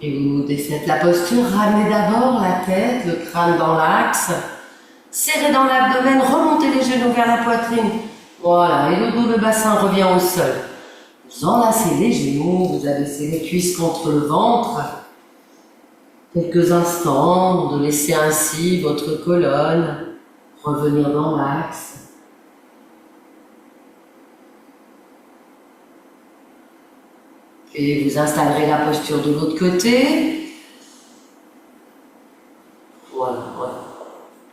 Et vous défaites la posture, ramenez d'abord la tête, le crâne dans l'axe. Serrez dans l'abdomen, remontez les genoux vers la poitrine. Voilà, et le dos, le bassin revient au sol. Vous enlacez les genoux, vous abaissez les cuisses contre le ventre. Quelques instants, de laisser ainsi votre colonne revenir dans l'axe. Et vous installerez la posture de l'autre côté. Voilà, voilà.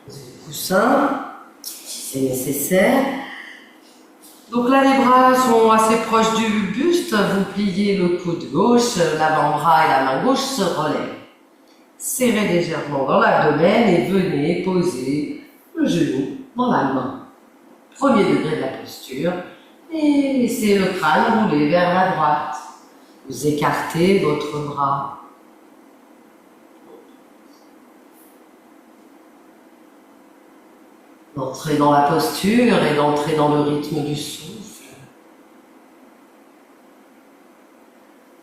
Posez le coussin, si c'est nécessaire. Donc là, les bras sont assez proches du buste. Vous pliez le coude gauche, l'avant-bras et la main gauche se relèvent. Serrez légèrement dans l'abdomen et venez poser le genou dans la main. Premier degré de la posture. Et laissez le crâne rouler vers la droite. Vous écartez votre bras. D'entrer dans la posture et d'entrer dans le rythme du souffle.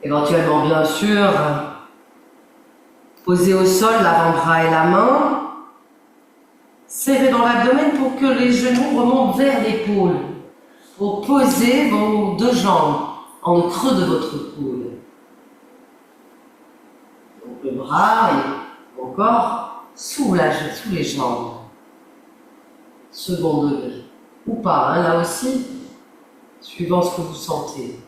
Éventuellement, bien sûr, posez au sol l'avant-bras et la main. Serrez dans l'abdomen pour que les genoux remontent vers l'épaule. Pour poser vos deux jambes en le creux de votre coude. Donc le bras et encore sous les jambes. Second degré. Ou pas, là aussi, suivant ce que vous sentez.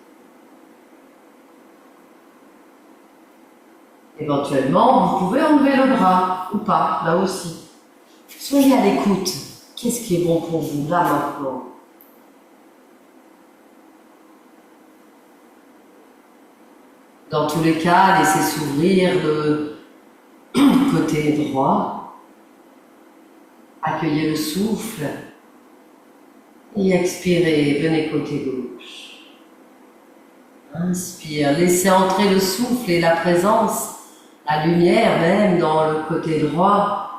Éventuellement, vous pouvez enlever le bras, ou pas, là aussi. Soyez à l'écoute. Qu'est-ce qui est bon pour vous, là, maintenant? Dans tous les cas, laissez s'ouvrir le côté droit. Accueillez le souffle. Et expirez, venez côté gauche. Inspire, laissez entrer le souffle et la présence, la lumière même dans le côté droit.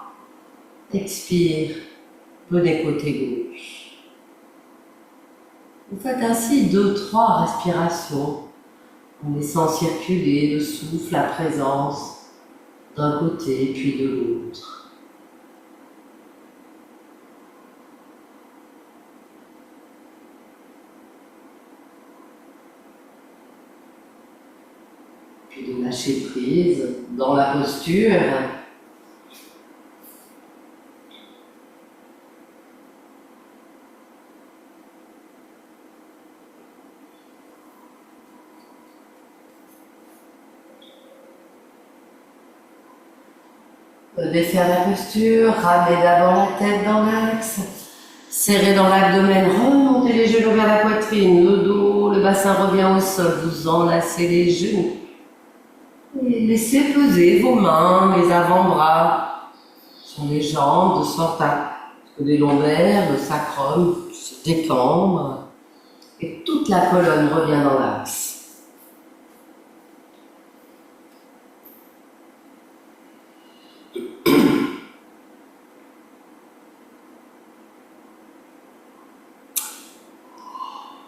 Expire, venez côté gauche. Vous faites ainsi 2-3 respirations en laissant circuler le souffle, la présence d'un côté puis de l'autre. Puis de lâcher prise dans la posture. Défaire la posture, ramenez d'abord la tête dans l'axe, serrez dans l'abdomen, remontez les genoux vers la poitrine, le dos, le bassin revient au sol, vous enlacez les genoux. Et laissez peser vos mains, les avant-bras sur les jambes, de sorte à ce que les lombaires, le sacrum se décambrent et toute la colonne revient dans l'axe.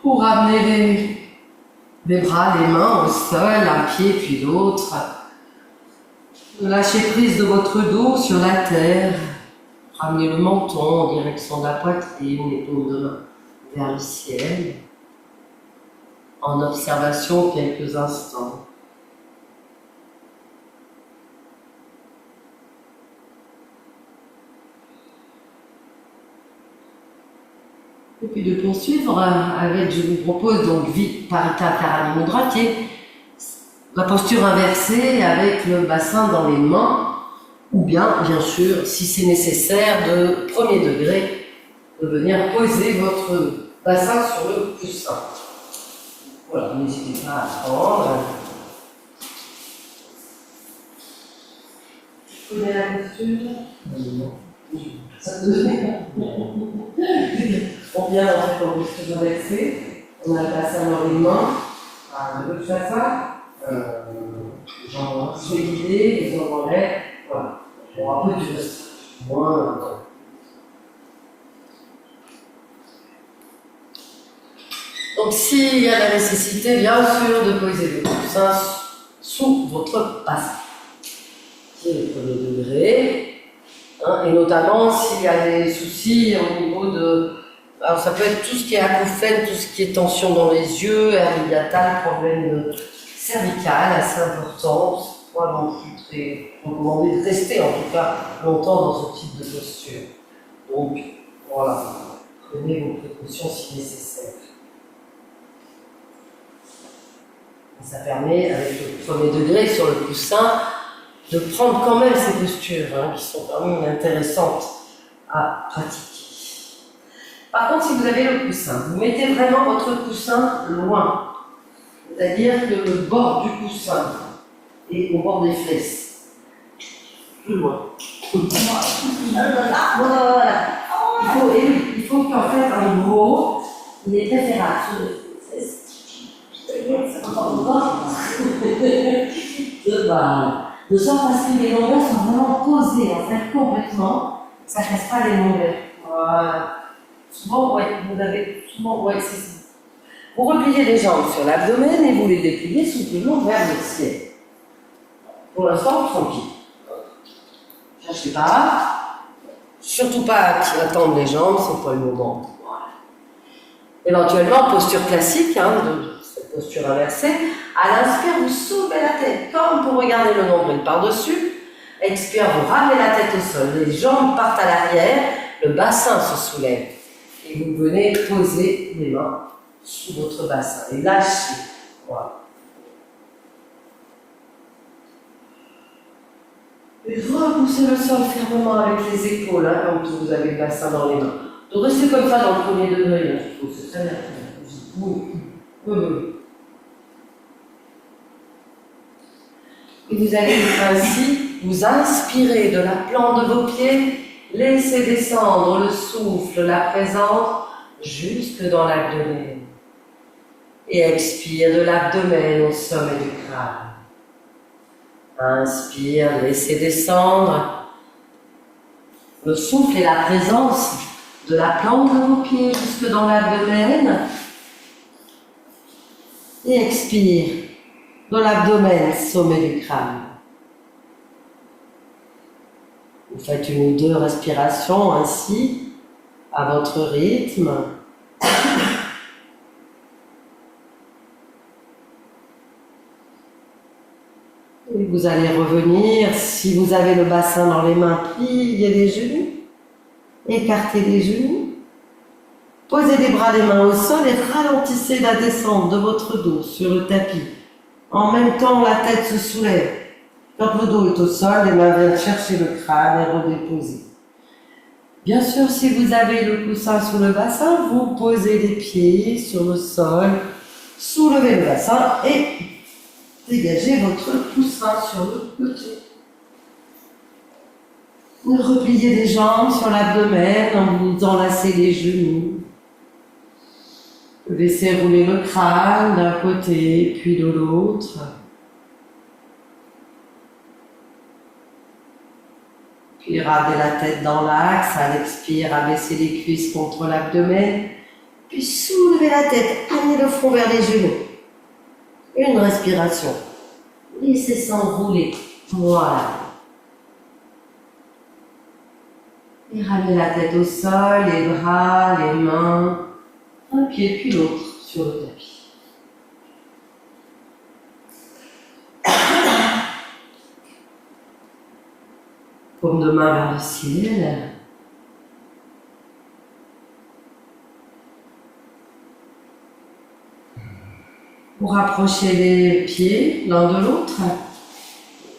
Pour ramener les bras, les mains au sol, un pied puis l'autre. Lâchez prise de votre dos sur la terre. Ramenez le menton en direction de la poitrine, les paumes de main vers le ciel. En observation quelques instants. Et puis de poursuivre avec, je vous propose donc Viparita Karani Mudra, qui est la posture inversée avec le bassin dans les mains, ou bien sûr, si c'est nécessaire, de premier degré, de venir poser votre bassin sur le coussin. Voilà, n'hésitez pas à prendre. Vous connaissez la posture? Non. Ça te on vient en fait en posture inversée, on a le bassin dans les mains, de l'autre façon, jambes solidées, les jambes en l'air, voilà. Bon, un peu du reste, moins. Donc s'il y a la nécessité, bien sûr, de poser le coussin sous votre bassin, qui est le premier degré. Et notamment s'il y a des soucis au niveau de... Alors ça peut être tout ce qui est acouphène, tout ce qui est tension dans les yeux, hernie hiatale, problème cervical assez important. C'est pas non plus très recommandé de rester en tout cas longtemps dans ce type de posture. Donc voilà, prenez vos précautions si nécessaire. Et ça permet, avec le premier degré sur le coussin, de prendre quand même ces postures qui sont quand même intéressantes à pratiquer. Par contre, si vous avez le coussin, vous mettez vraiment votre coussin loin, c'est-à-dire que le bord du coussin est au bord des fesses, plus loin. Voilà. Il faut qu'en fait, en gros, il est préférable sur les fesses. De sorte à ce que les longueurs sont vraiment posées, en fait, complètement. Ça ne casse pas les longueurs. Voilà. Souvent, vous avez souvent, c'est ça. Vous repliez les jambes sur l'abdomen et vous les dépliez soutenons vers le ciel. Pour l'instant, tranquille. Cherchez pas. Surtout pas à tendre les jambes, c'est pas le moment. Voilà. Éventuellement, posture classique, de cette posture inversée. À l'inspire, vous soulevez la tête, comme pour regarder le nombril par-dessus. Expire, vous ramenez la tête au sol, les jambes partent à l'arrière, le bassin se soulève. Et vous venez poser les mains sous votre bassin et lâchez. Voilà. Et repoussez le sol fermement avec les épaules, hein, quand vous avez le bassin dans les mains. Donc restez comme ça dans le premier degré, là. C'est très bien. Oui. Oui, oui. Et vous allez ainsi vous inspirer de la plante de vos pieds, laissez descendre le souffle, la présence, jusque dans l'abdomen. Et expire de l'abdomen au sommet du crâne. Inspire, laissez descendre le souffle et la présence de la plante de vos pieds jusque dans l'abdomen. Et expire de l'abdomen, sommet du crâne. Vous faites une ou deux respirations ainsi, à votre rythme. Et vous allez revenir, si vous avez le bassin dans les mains, pliez les genoux, écartez les genoux, posez les bras, les mains au sol et ralentissez la descente de votre dos sur le tapis. En même temps, la tête se soulève. Quand le dos est au sol, les mains viennent chercher le crâne et redéposer. Bien sûr, si vous avez le coussin sous le bassin, vous posez les pieds sur le sol, soulevez le bassin et dégagez votre coussin sur le côté. Vous repliez les jambes sur l'abdomen, vous enlacez les genoux. Laissez rouler le crâne d'un côté puis de l'autre. Puis ramenez la tête dans l'axe, à l'expire, abaissez les cuisses contre l'abdomen. Puis soulevez la tête, amenez le front vers les genoux. Une respiration. Laissez s'enrouler. Voilà. Et ramenez la tête au sol, les bras, les mains, un pied puis l'autre sur le tapis. Paume de main vers le ciel. Vous rapprochez les pieds l'un de l'autre.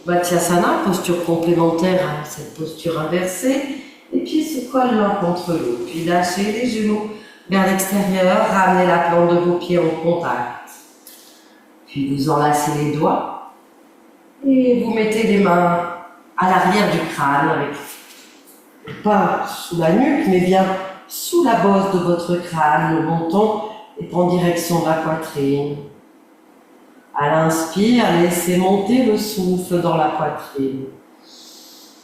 Vatsasana, posture complémentaire à cette posture inversée. Les pieds se collent l'un contre l'autre. Puis lâchez les genoux vers l'extérieur. Ramenez la plante de vos pieds en contact. Puis vous enlacez les doigts. Et vous mettez les mains à l'arrière du crâne, avec pas sous la nuque, mais bien sous la bosse de votre crâne. Le menton est en direction de la poitrine. À l'inspire, laissez monter le souffle dans la poitrine.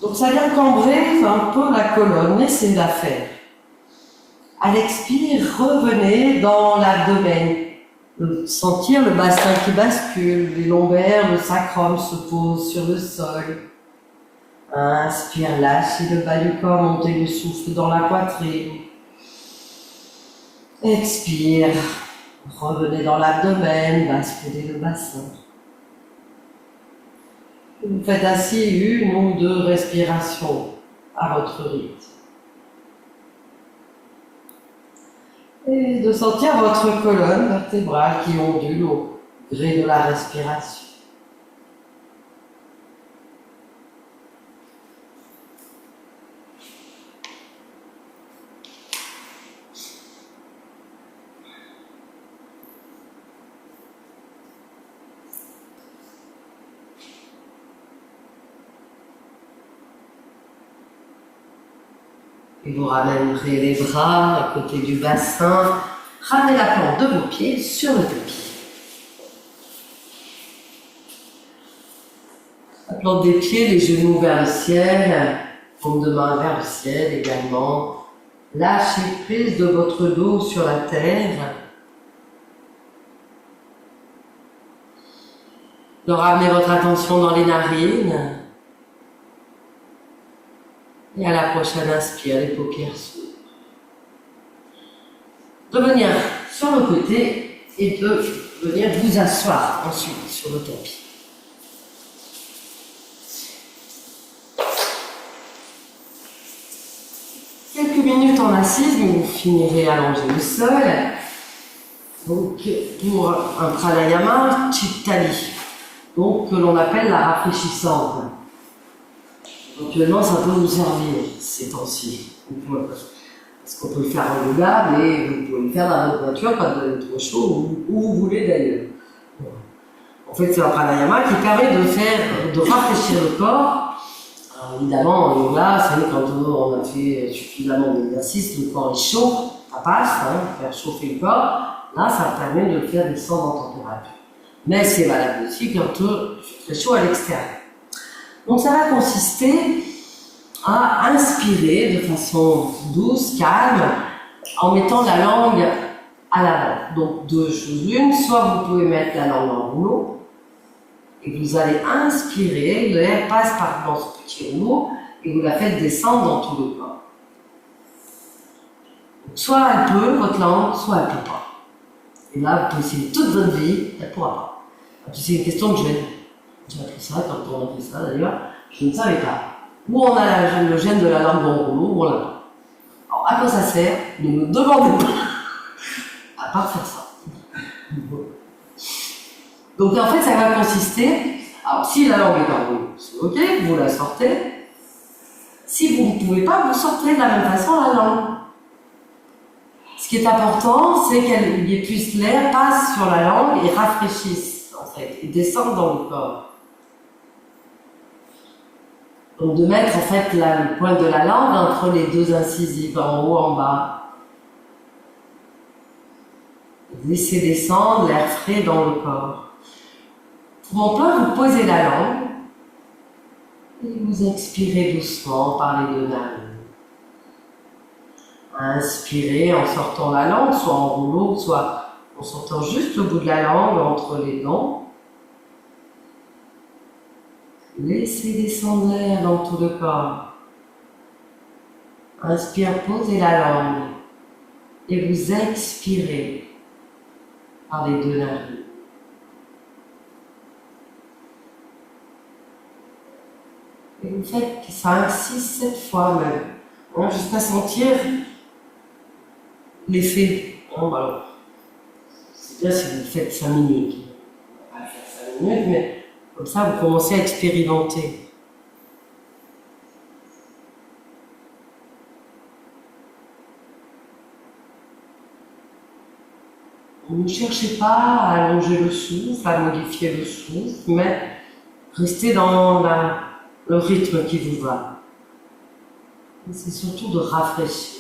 Donc ça vient cambrer un peu la colonne, laissez-la faire. À l'expire, revenez dans l'abdomen. Sentir le bassin qui bascule, les lombaires, le sacrum se pose sur le sol. Inspire, lâchez le bas du corps, montez le souffle dans la poitrine. Expire, revenez dans l'abdomen, basculez le bassin. Vous faites ainsi une ou deux respirations à votre rythme. Et de sentir votre colonne vertébrale qui ondule au gré de la respiration. Et vous ramènerez les bras à côté du bassin. Ramenez la plante de vos pieds sur le tapis. La plante des pieds, les genoux vers le ciel, paume de main vers le ciel également. Lâchez prise de votre dos sur la terre. Ramenez votre attention dans les narines. Et à la prochaine inspire, les paupières s'ouvrent. Revenir sur le côté et de venir vous asseoir ensuite sur le tapis. Quelques minutes en assise, mais vous finirez allongé au sol. Donc pour un pranayama, Chittali, donc que l'on appelle la rafraîchissante. Éventuellement, ça peut vous servir ces temps-ci. Parce qu'on peut le faire en yoga, mais vous pouvez le faire dans votre voiture quand vous êtes trop chaud, ou où vous voulez d'ailleurs. En fait, c'est un pranayama qui permet de rafraîchir le corps. Alors, évidemment, en yoga, c'est quand on a fait suffisamment d'exercices, le corps est chaud, ça passe, faire chauffer le corps. Là, ça permet de le faire descendre en température. Mais c'est valable aussi quand il fait très chaud à l'extérieur. Donc, ça va consister à inspirer de façon douce, calme, en mettant la langue à l'avant. Donc, deux choses l'une, soit vous pouvez mettre la langue en rouleau, et vous allez inspirer, l'air passe dans ce petit rouleau, et vous la faites descendre dans tout le corps. Donc, soit elle peut, votre langue, soit elle ne peut pas. Et là, vous pouvez essayer toute votre vie, elle ne pourra pas. C'est une question de gêne. J'ai appris ça quand on a fait ça d'ailleurs, je ne savais pas. Où on a le gène de la langue dans le rouleau, ou on l'a pas. Alors, à quoi ça sert? Ne me demandez pas. À part faire ça. Donc, en fait, ça va consister. Alors, si la langue est en rouleau, c'est OK, vous la sortez. Si vous ne pouvez pas, vous sortez de la même façon la langue. Ce qui est important, c'est qu'elle puisse l'air passe sur la langue et rafraîchisse, en fait, et descende dans le corps. Donc de mettre en fait le point de la langue entre les deux incisives, en haut, en bas. Laissez descendre l'air frais dans le corps. Pour en plein, vous posez la langue et vous expirez doucement par les deux narines. Inspirez en sortant la langue, soit en rouleau, soit en sortant juste le bout de la langue entre les dents. Laissez descendre l'air dans tout le corps. Inspire, posez la langue et vous expirez par les deux narines. Et vous faites 5, 6, 7 fois même, jusqu'à sentir l'effet. Alors, c'est bien si vous le faites 5 minutes. On va pas le faire 5 minutes, mais comme ça, vous commencez à expérimenter. Ne cherchez pas à allonger le souffle, à modifier le souffle, mais restez dans le rythme qui vous va. C'est surtout de rafraîchir.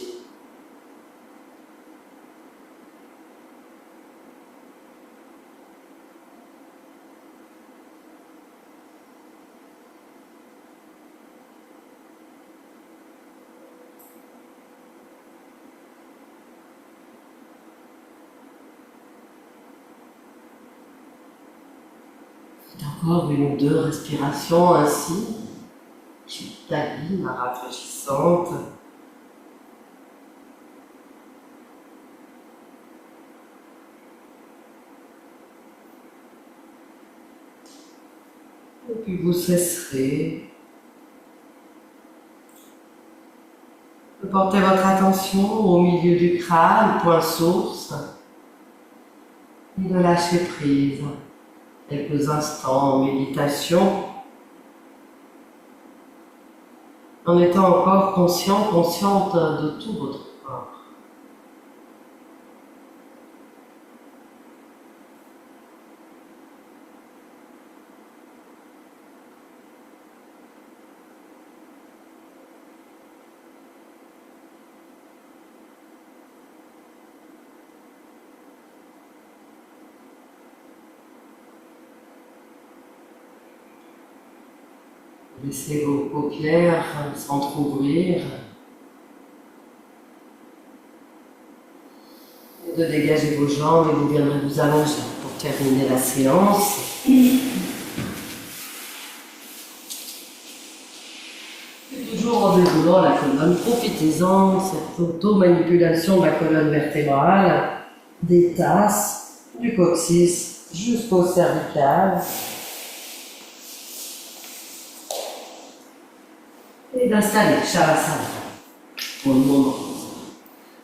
Encore une ou deux respirations ainsi, citadine, rafraîchissante. Et puis vous cesserez. Portez votre attention au milieu du crâne, point source, et de lâcher prise. Quelques instants en méditation, en étant encore conscient, consciente de tout votre corps. Laissez vos paupières s'entrouvrir et de dégager vos jambes et vous viendrez vous allonger pour terminer la séance. Et toujours en déroulant la colonne, profitez-en, cette auto-manipulation de la colonne vertébrale, des tasses, du coccyx jusqu'au cervical. Et d'installer Shavasana pour le moment.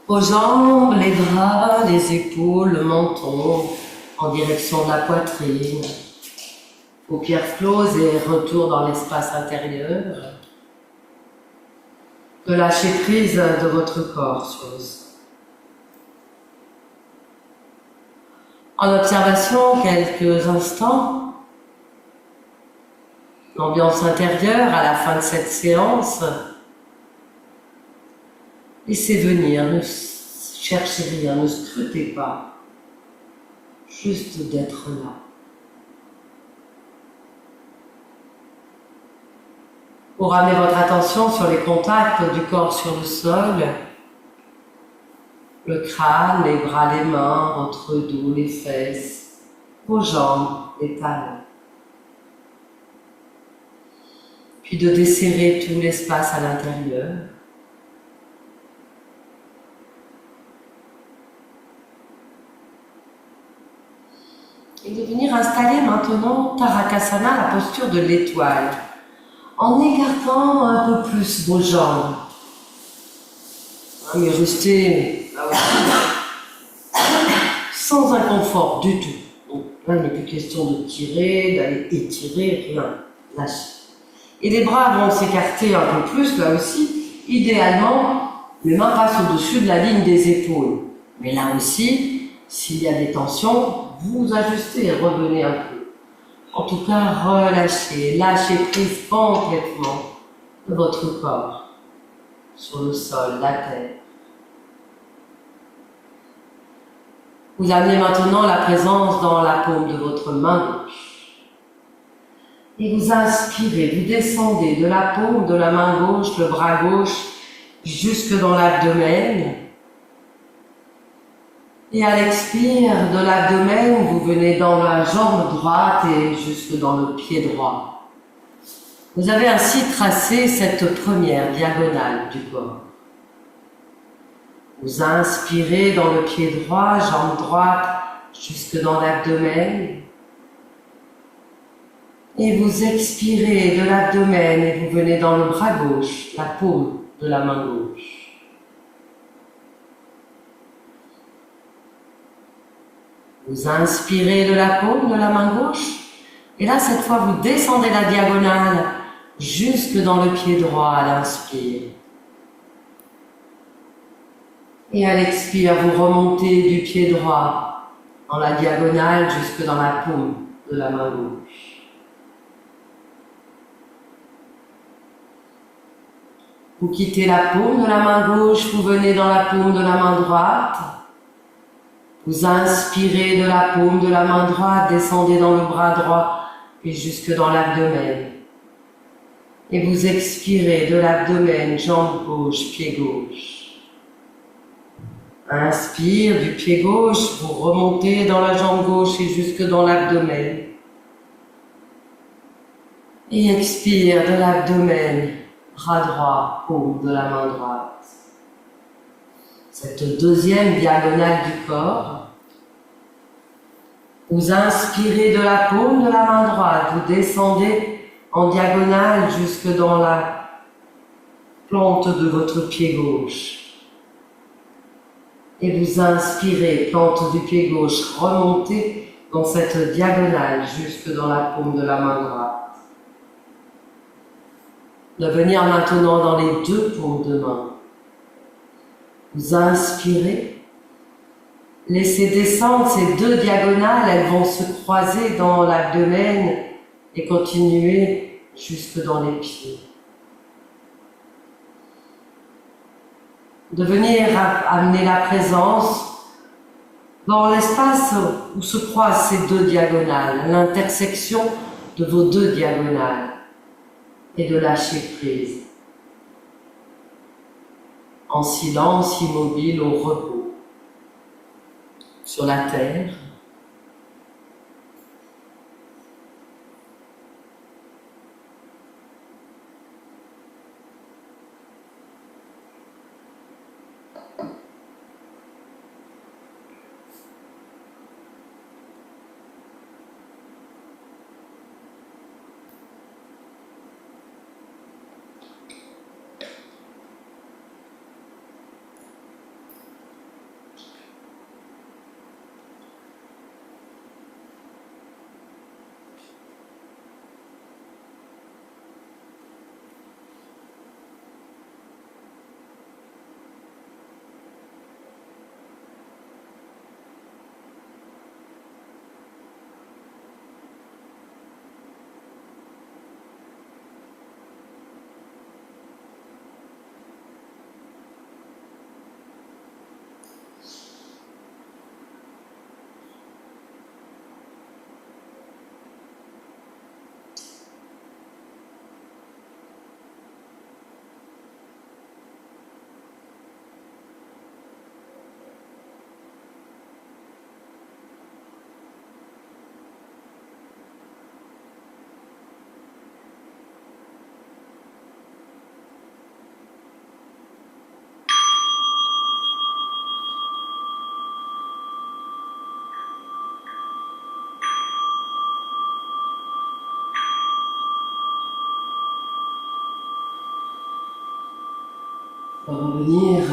Aux jambes, les bras, les épaules, le menton en direction de la poitrine. Paupières closes et retour dans l'espace intérieur. de lâcher prise de votre corps sur le sol. En observation quelques instants, l'ambiance intérieure à la fin de cette séance, laissez venir, ne cherchez rien, ne scrutez pas, juste d'être là. Pour ramener votre attention sur les contacts du corps sur le sol, le crâne, les bras, les mains, votre dos, les fesses, vos jambes, les talons. Puis de desserrer tout l'espace à l'intérieur. Et de venir installer maintenant Tarakasana, la posture de l'étoile, en écartant un peu plus vos jambes. Mais restez là aussi, sans inconfort du tout. Donc là, il n'est plus question de tirer, d'aller étirer, rien. Lâchez. Et les bras vont s'écarter un peu plus, là aussi. Idéalement, les mains passent au-dessus de la ligne des épaules. Mais là aussi, s'il y a des tensions, vous ajustez et revenez un peu. En tout cas, relâchez, lâchez prise complètement de votre corps sur le sol, la terre. Vous amenez maintenant la présence dans la paume de votre main gauche. Et vous inspirez, vous descendez de la paume de la main gauche, le bras gauche, jusque dans l'abdomen. Et à l'expire de l'abdomen, vous venez dans la jambe droite et jusque dans le pied droit. Vous avez ainsi tracé cette première diagonale du corps. Vous inspirez dans le pied droit, jambe droite, jusque dans l'abdomen. Et vous expirez de l'abdomen et vous venez dans le bras gauche, la paume de la main gauche. Vous inspirez de la paume de la main gauche. Et là, cette fois, vous descendez la diagonale jusque dans le pied droit à l'inspire. Et à l'expire, vous remontez du pied droit dans la diagonale jusque dans la paume de la main gauche. Vous quittez la paume de la main gauche, vous venez dans la paume de la main droite. Vous inspirez de la paume de la main droite, descendez dans le bras droit, puis jusque dans l'abdomen. Et vous expirez de l'abdomen, jambe gauche, pied gauche. Inspire du pied gauche, vous remontez dans la jambe gauche et jusque dans l'abdomen. Et expire de l'abdomen, bras droit, paume de la main droite. Cette deuxième diagonale du corps, vous inspirez de la paume de la main droite, vous descendez en diagonale jusque dans la plante de votre pied gauche. Et vous inspirez, plante du pied gauche, remontez dans cette diagonale jusque dans la paume de la main droite. De venir maintenant dans les deux paumes de main. Vous inspirez, laissez descendre ces deux diagonales, elles vont se croiser dans l'abdomen et continuer jusque dans les pieds. De venir amener la présence dans l'espace où se croisent ces deux diagonales, l'intersection de vos deux diagonales, et de lâcher prise. En silence, immobile, au repos, sur la terre. revenir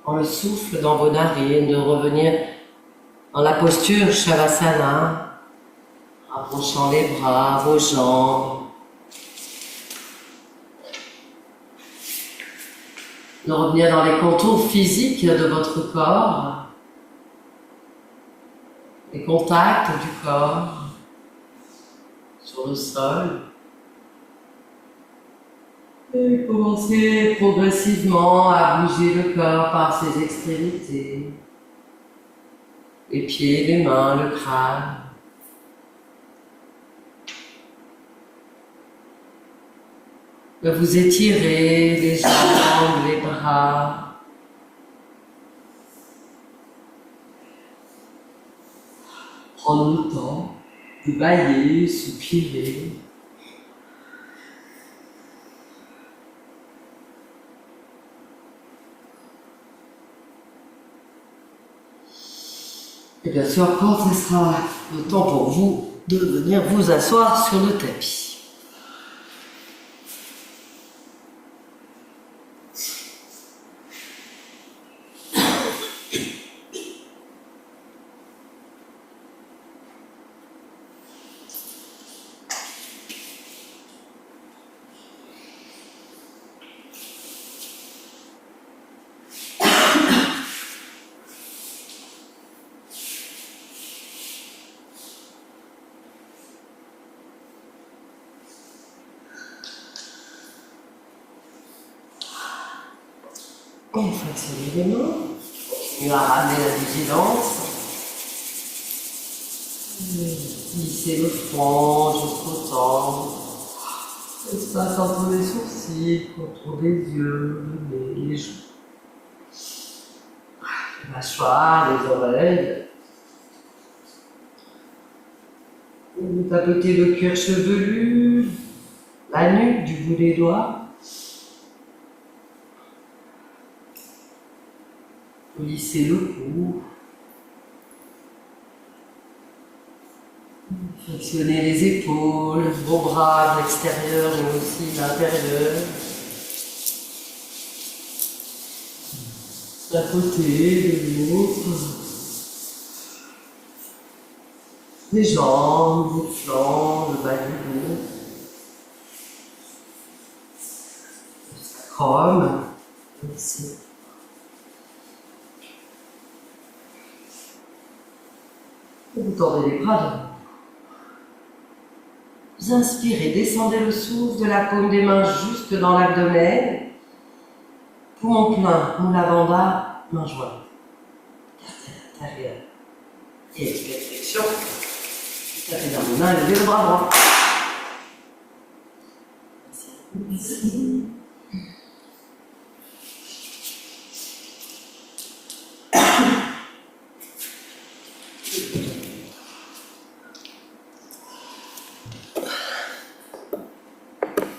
en le souffle dans vos narines, de revenir dans la posture Shavasana, rapprochant les bras, vos jambes. De revenir dans les contours physiques de votre corps, les contacts du corps sur le sol. Et commencez progressivement à bouger le corps par ses extrémités, les pieds, les mains, le crâne. De vous étirer les jambes, les bras. Prendre le temps de bâiller, soupirer. Et bien sûr, quand ce sera le temps pour vous de venir vous asseoir sur le tapis. Et flexionner les mains, continuez à ramener la vigilance. Plissez le front jusqu'au temple. Espace entre les sourcils, autour des yeux, le nez, les joues. Les mâchoires, les oreilles. Vous tapotez le cuir chevelu, la nuque du bout des doigts. Lissez le cou. Flexionner les épaules, vos bras, l'extérieur mais aussi l'intérieur. D'un côté, de l'autre. Les jambes, les flancs, le bas du dos. Le sacrum, ici. Vous tendez les bras devant. Vous inspirez, descendez le souffle de la paume des mains jusque dans l'abdomen. Poumon plein, moula bandha, main jointe. Gardez l'intérieur. Et flexion. Tapez dans les mains, levez le bras droit. Merci.